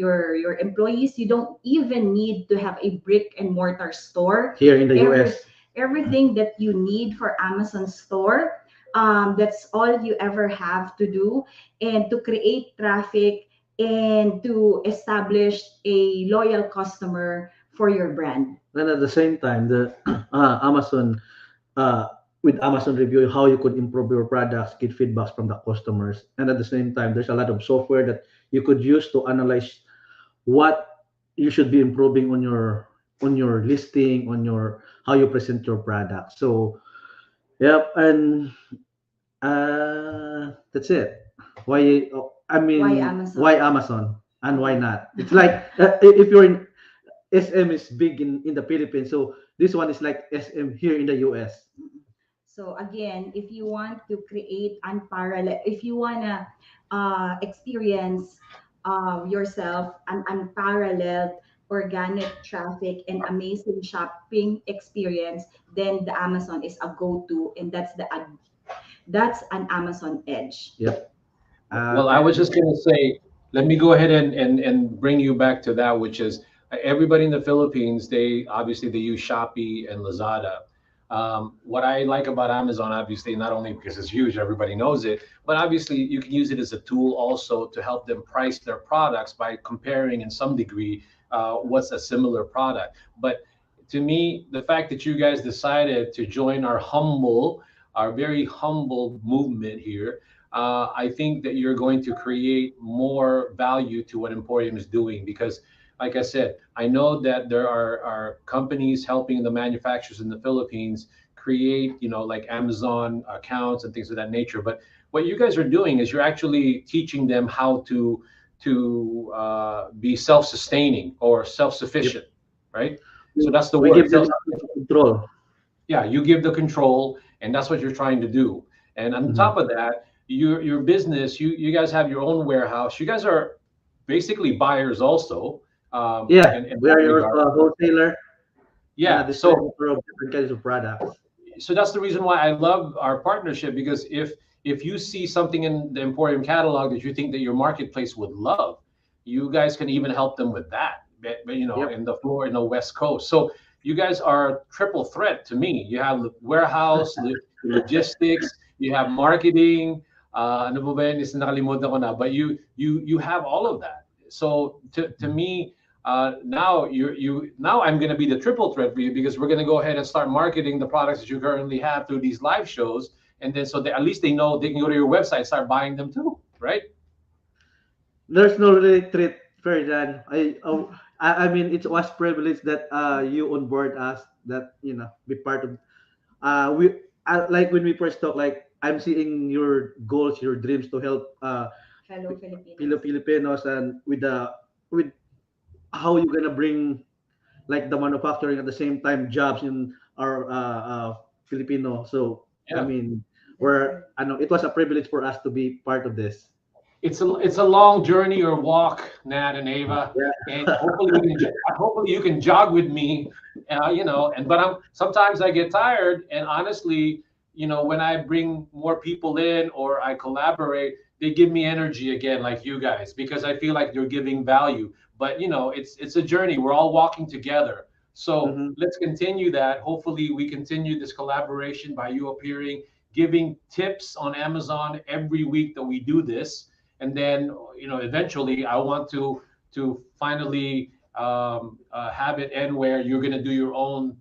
employees. You don't even need to have a brick and mortar store. Here in the Every, US. everything that you need for Amazon store, that's all you ever have to do, and to create traffic and to establish a loyal customer for your brand. Then at the same time, the Amazon uh, with Amazon review how you could improve your products, get feedbacks from the customers, and at the same time, there's a lot of software that you could use to analyze what you should be improving on your listing, on your how you present your product. So, yep, and that's it. Why? I Why mean, Amazon? why Amazon and why Okay. not? It's like if you're in SM is big in the Philippines, so this one is like SM here in the US. So again, if you want to create unparalleled, if you wanna experience yourself an unparalleled organic traffic and amazing shopping experience, then the Amazon is a go-to, and that's an Amazon edge. Yep. Well, I was just going to say, let me go ahead and bring you back to that, which is everybody in the Philippines, they obviously they use Shopee and Lazada. What I like about Amazon, obviously, not only because it's huge, everybody knows it, but obviously you can use it as a tool also to help them price their products by comparing in some degree what's a similar product. But to me, the fact that you guys decided to join our very humble movement here, I think that you're going to create more value to what Emporium is doing because, like I said, I know that there are companies helping the manufacturers in the Philippines create, like Amazon accounts and things of that nature. But what you guys are doing is you're actually teaching them how to be self-sustaining or self-sufficient, right? So that's the We word. give them control. Yeah, you give the control, and that's what you're trying to do. And on Mhm. top of that, your business, you guys have your own warehouse. You guys are basically buyers also. Yeah, In we are that your regard. wholesaler and a Yeah. So distributor of different kinds of products. that's the reason why I love our partnership because if you see something in the Emporium catalog that you think that your marketplace would love, you guys can even help them with that. Yep. In the floor in the West Coast. So you guys are triple threat to me. You have the warehouse, logistics, you have marketing. Ano ba ba yun? Is nakalimutan ko na. But you have all of that. So to me, now now I'm going to be the triple threat for you, because we're going to go ahead and start marketing the products that you currently have through these live shows, and then so at least they know they can go to your website and start buying them too, right? There's no really treat, Ferdinand. I mean, it was privilege that you on board us, that be part of. We like when we first talk, like I'm seeing your goals, your dreams to help Fellow Filipinos. Filipinos, and with how you're gonna bring like the manufacturing at the same time jobs in our Filipino. So I Yeah. mean, I know it was a privilege for us to be part of this. It's a long journey or walk, Nat and Ava, and hopefully you can jog with me, but sometimes I get tired, and honestly, when I bring more people in or I collaborate, they give me energy again, like you guys, because I feel like you're giving value. But it's a journey. We're all walking together. So Mhm. let's continue that. Hopefully, we continue this collaboration by you appearing, giving tips on Amazon every week that we do this, and then eventually I want to finally have it end where you're going to do your own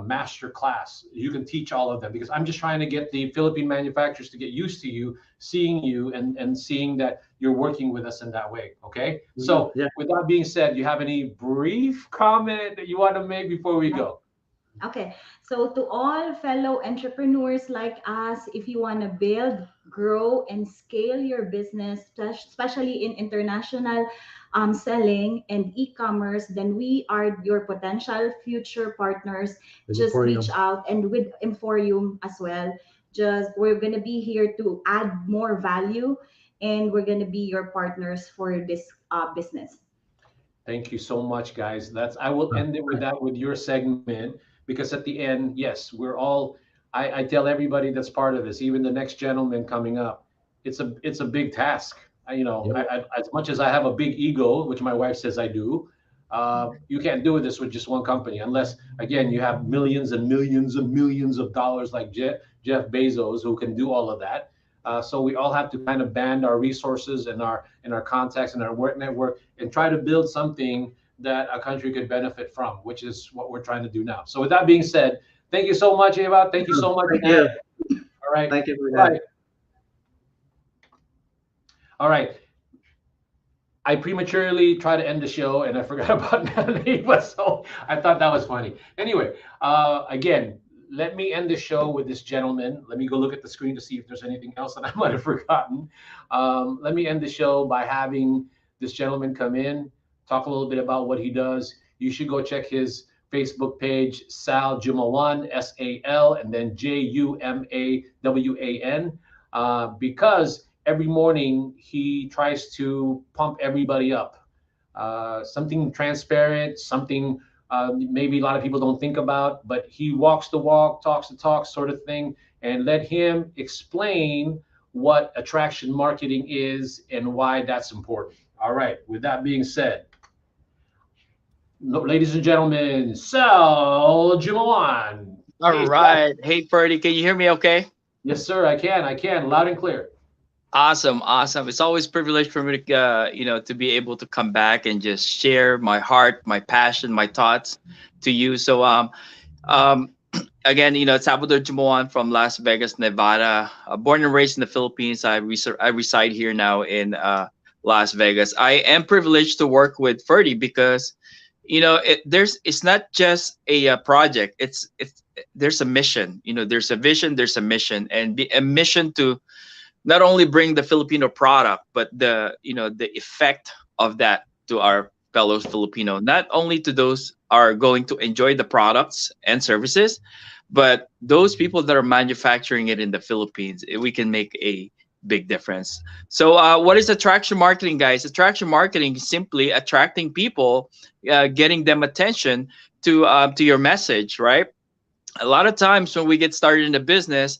master class. You can teach all of them, because I'm just trying to get the Philippine manufacturers to get used to you, seeing you, and seeing that you're working with us in that way. Okay. So Yeah. with that being said, you have any brief comment that you want to make before we go? Okay, so to all fellow entrepreneurs like us, if you want to build, grow, and scale your business, especially in international selling and e-commerce, then we are your potential future partners. Just reach EmPHorium. out, and with EmPHorium as well. Just we're gonna be here to add more value, and we're gonna be your partners for this business. Thank you so much, guys. I will end it with that, with your segment, because at the end, yes, we're all. I tell everybody that's part of this, even the next gentleman coming up, it's a big task. Yep. As much as I have a big ego, which my wife says I do, you can't do this with just one company, unless again you have millions and millions and millions of dollars like Jeff Bezos, who can do all of that. So we all have to kind of band our resources and our contacts and our work network, and try to build something that a country could benefit from, which is what we're trying to do now. So with that being said, thank you so much, Eva. Thank you so much, Thank Nat. you. All right. Thank you for All that. right. All right. I prematurely tried to end the show, and I forgot about Nat and Eva, so I thought that was funny. Anyway, again, let me end the show with this gentleman. Let me go look at the screen to see if there's anything else that I might have forgotten. Let me end the show by having this gentleman come in, talk a little bit about what he does. You should go check his Facebook page, Sal Jumawan, SAL, and then JUMAWAN, because every morning he tries to pump everybody up. Something transparent, something maybe a lot of people don't think about, but he walks the walk, talks the talk, sort of thing. And let him explain what attraction marketing is and why that's important. All right. With that being said, ladies and gentlemen, Sal Jumawan. All right. Hey, Ferdy, can you hear me okay? Yes, sir. I can, loud and clear. Awesome, awesome. It's always a privilege for me to, to be able to come back and just share my heart, my passion, my thoughts to you. So, again, Salvador Jumawan from Las Vegas, Nevada. Born and raised in the Philippines. I reside here now in Las Vegas. I am privileged to work with Ferdy because, it's not just a project. There's a mission. There's a vision. There's a mission, and a mission to not only bring the Filipino product, but the effect of that to our fellow Filipino. Not only to those are going to enjoy the products and services, but those people that are manufacturing it in the Philippines, we can make a big difference. So what is attraction marketing, guys? Attraction marketing is simply attracting people, getting them attention to your message, right? A lot of times when we get started in the business,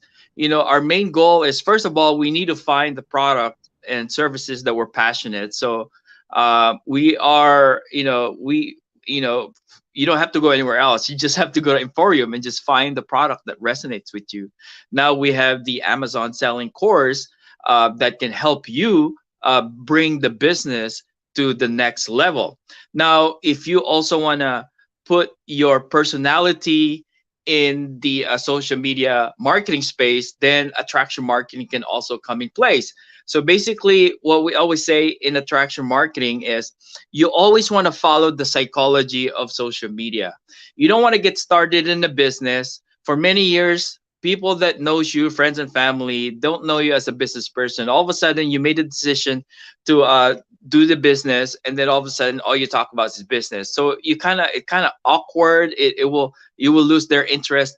our main goal is, first of all, we need to find the product and services that we're passionate. So we are, you don't have to go anywhere else. You just have to go to EmPHorium and just find the product that resonates with you. Now we have the Amazon selling course that can help you bring the business to the next level. Now, if you also want to put your personality in the social media marketing space, then attraction marketing can also come in place. So basically, what we always say in attraction marketing is you always want to follow the psychology of social media. You don't want to get started in the business for many years. People that knows you, friends and family, don't know you as a business person. All of a sudden, you made a decision to do the business, and then all of a sudden, all you talk about is business. So it kind of awkward. It will you will lose their interest.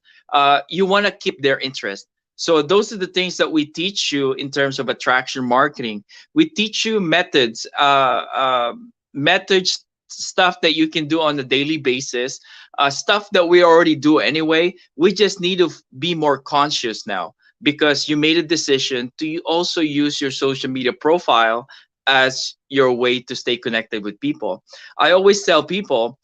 You want to keep their interest. So those are the things that we teach you in terms of attraction marketing. We teach you methods, stuff that you can do on a daily basis, stuff that we already do anyway. We just need to be more conscious now because you made a decision to also use your social media profile as your way to stay connected with people. I always tell people,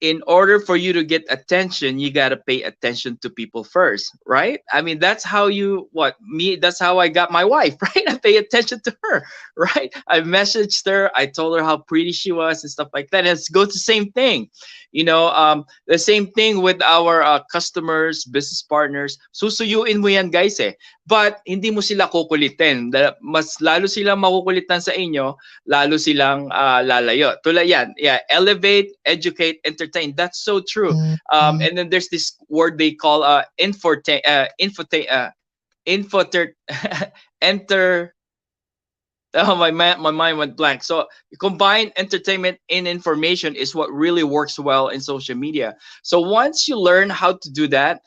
in order for you to get attention, you got to pay attention to people first, right? I mean, that's how that's how I got my wife, right? I pay attention to her, right? I messaged her, I told her how pretty she was and stuff like that. And it goes the same thing, the same thing with our customers, business partners. Susuyuin mo yan, guys, eh. But hindi mo sila kukulitin. Mas lalo silang makukulitan sa inyo, lalo silang lalayo. Tulad yan, yeah, elevate, educate, entertain. That's so true. And then there's this word they call enter. Oh, my mind went blank. So combine entertainment and information is what really works well in social media. So once you learn how to do that,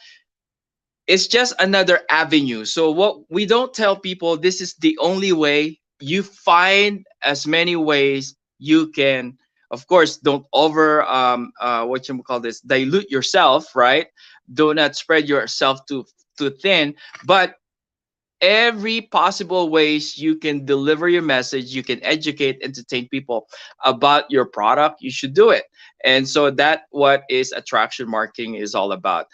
it's just another avenue. So what we don't tell people, this is the only way. You find as many ways you can. Of course, don't over what you call this, dilute yourself, right? Do not spread yourself too thin, but every possible ways you can deliver your message, you can educate, entertain people about your product, you should do it. And so that what is attraction marketing is all about.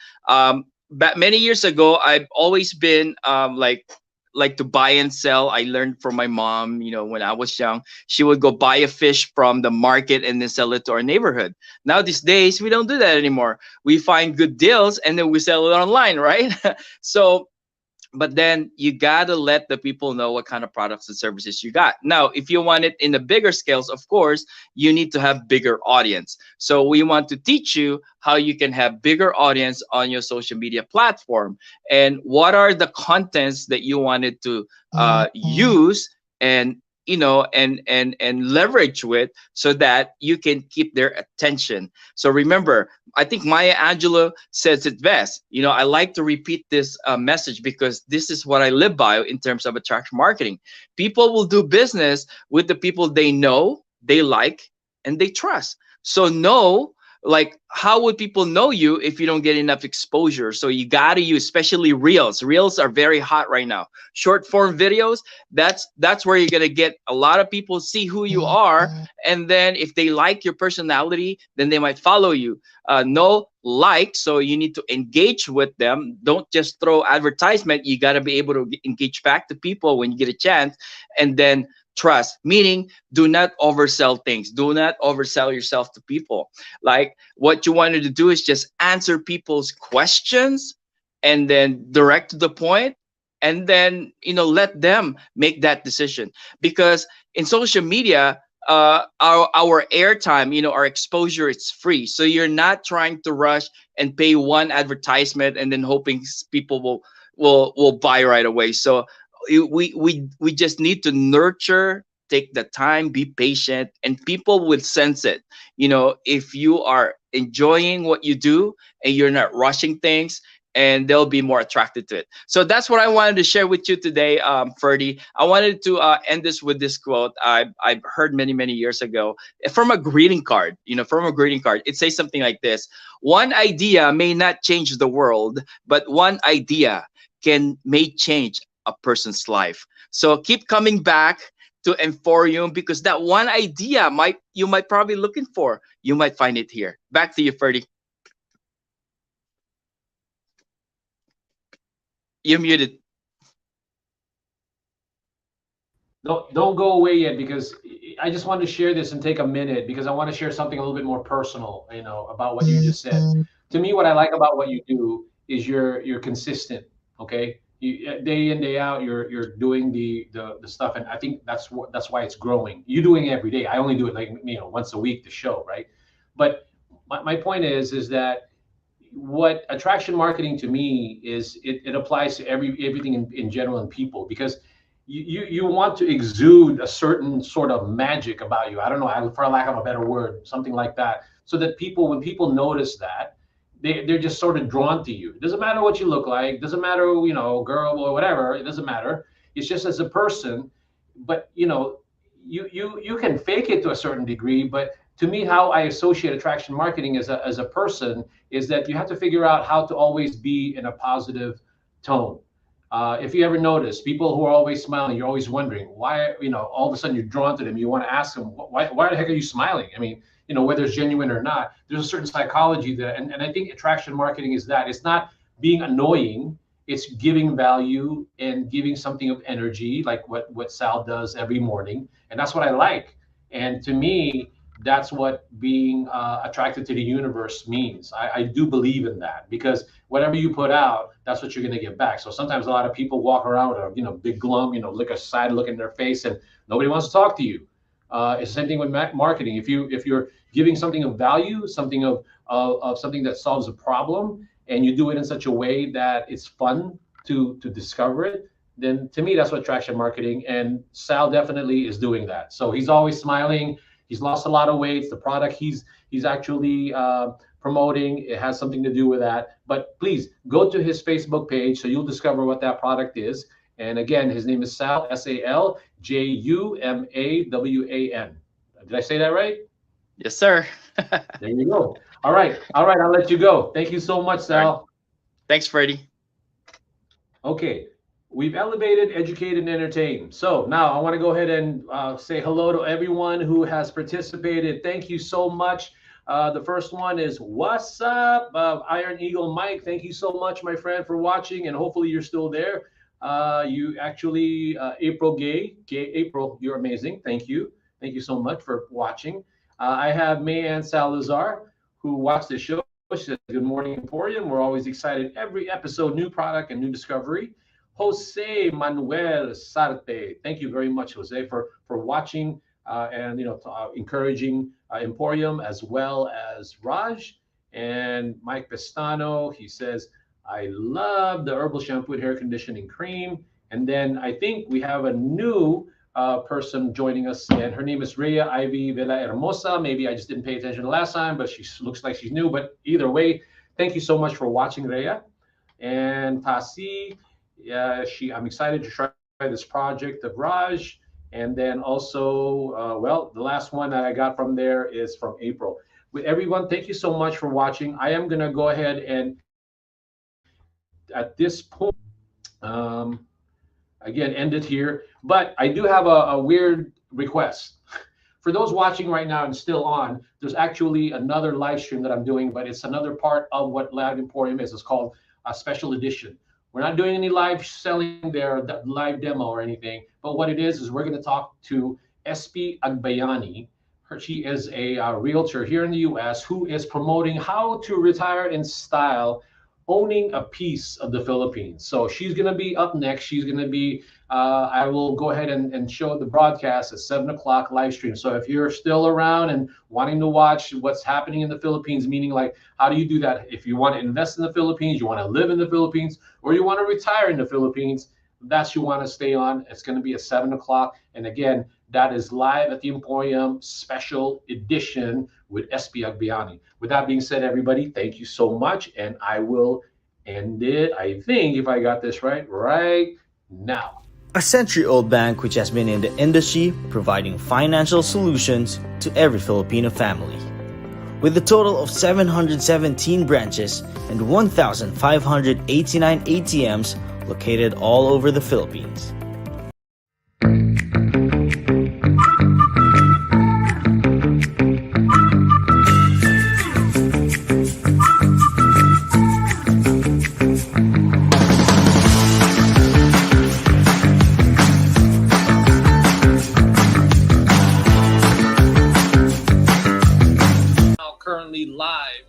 But many years ago, I've always been like to buy and sell. I learned from my mom, when I was young. She would go buy a fish from the market and then sell it to our neighborhood. Now these days we don't do that anymore. We find good deals and then we sell it online, right? So but then you gotta let the people know what kind of products and services you got. Now, if you want it in the bigger scales, of course, you need to have bigger audience. So we want to teach you how you can have bigger audience on your social media platform and what are the contents that you wanted to use and and leverage with so that you can keep their attention. So remember, I think Maya Angelou says it best. I like to repeat this message because this is what I live by in terms of attraction marketing. People will do business with the people they know, they like, and they trust. So like, how would people know you if you don't get enough exposure? So you got to use, especially reels. Reels are very hot right now. Short form videos, that's where you're going to get a lot of people see who you are. And then if they like your personality, then they might follow you. So you need to engage with them. Don't just throw advertisement. You got to be able to engage back to people when you get a chance. And then trust, meaning do not oversell things. Do not oversell yourself to people. Like, what you wanted to do is just answer people's questions and then direct to the point, and then let them make that decision. Because in social media, our airtime, our exposure, it's free. So you're not trying to rush and pay one advertisement and then hoping people will buy right away. So we just need to nurture, take the time, be patient, and people will sense it. If you are enjoying what you do and you're not rushing things, and they'll be more attracted to it. So that's what I wanted to share with you today, Ferdy. I wanted to end this with this quote I've heard many years ago from a greeting card. It says something like this: one idea may not change the world, but one idea may change a person's life. So keep coming back to EmPHorium because that one idea you might probably looking for. You might find it here. Back to you, Ferdy. You're muted. don't go away yet, because I just want to share this and take a minute, because I want to share something a little bit more personal, about what you just said. To me, what I like about what you do is you're consistent. Okay, day in day out, you're doing the stuff, and I think that's why it's growing. You doing it every day. I only do it like once a week, the show, right? But my point is that what attraction marketing to me is, it applies to everything in general in people, because you want to exude a certain sort of magic about you. I don't know, for lack of a better word, something like that, so that when people notice that, they're just sort of drawn to you. It doesn't matter what you look like, doesn't matter, girl or whatever, it doesn't matter. It's just as a person. But you can fake it to a certain degree, but to me, how I associate attraction marketing as a person is that you have to figure out how to always be in a positive tone. If you ever notice people who are always smiling, you're always wondering why, all of a sudden you're drawn to them. You want to ask them, why the heck are you smiling? I mean, whether it's genuine or not, there's a certain psychology that, and I think attraction marketing is that. It's not being annoying, it's giving value and giving something of energy, like what Sal does every morning. And that's what I like. And to me, that's what being attracted to the universe means. I do believe in that, because whatever you put out, that's what you're going to get back. So sometimes a lot of people walk around with a big glum, look a side look in their face, and nobody wants to talk to you. It's the same thing with marketing. If you're giving something of value, something of something that solves a problem, and you do it in such a way that it's fun to discover it, then to me that's what attraction marketing. And Sal definitely is doing that. So he's always smiling. He's lost a lot of weight. The product he's actually promoting, it has something to do with that. But please go to his Facebook page, so you'll discover what that product is. And again, his name is Sal, SALJUMAWAN. Did I say that right? Yes, sir. There you go. All right. I'll let you go. Thank you so much, Sal. Right. Thanks, Freddie. Okay. We've elevated, educated, and entertained. So now I want to go ahead and say hello to everyone who has participated. Thank you so much. The first one is, what's up, Iron Eagle Mike? Thank you so much, my friend, for watching, and hopefully you're still there. You actually, April April, you're amazing. Thank you. Thank you so much for watching. I have Mayanne Salazar, who watched the show. She says, good morning, EmPHorium. We're always excited. Every episode, new product and new discovery. Jose Manuel Sarte. Thank you very much, Jose, for watching and encouraging EmPHorium, as well as Raj and Mike Pestano. He says, I love the herbal shampoo and hair conditioning cream. And then I think we have a new person joining us, and her name is Rhea Ivy Vela Hermosa. Maybe I just didn't pay attention the last time, but she looks like she's new. But either way, thank you so much for watching, Rhea. And Tasi, I'm excited to try this project of Raj. And then also, the last one that I got from there is from April. With everyone, thank you so much for watching. I am going to go ahead and at this point, again, end it here. But I do have a weird request. For those watching right now and still on, there's actually another live stream that I'm doing, but it's another part of what Live EmPHorium is. It's called a special edition. We're not doing any live selling there, live demo or anything. But what it is we're going to talk to SP Agbayani. She is a realtor here in the US who is promoting how to retire in style, owning a piece of the Philippines. So she's going to be up next. She's going to be, I will go ahead and show the broadcast at 7 o'clock live stream. So if you're still around and wanting to watch what's happening in the Philippines, meaning like, how do you do that? If you want to invest in the Philippines, you want to live in the Philippines, or you want to retire in the Philippines, that's you want to stay on. It's going to be at 7 o'clock. And again, that is live at the EmPHorium special edition with SP Agbayani. With that being said, everybody, thank you so much. And I will end it, I think, if I got this right now. A century-old bank which has been in the industry providing financial solutions to every Filipino family. With a total of 717 branches and 1,589 ATMs located all over the Philippines. live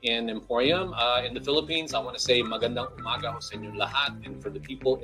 in EmPHorium in the Philippines. I want to say magandang umaga ho sa inyong lahat, and for the people in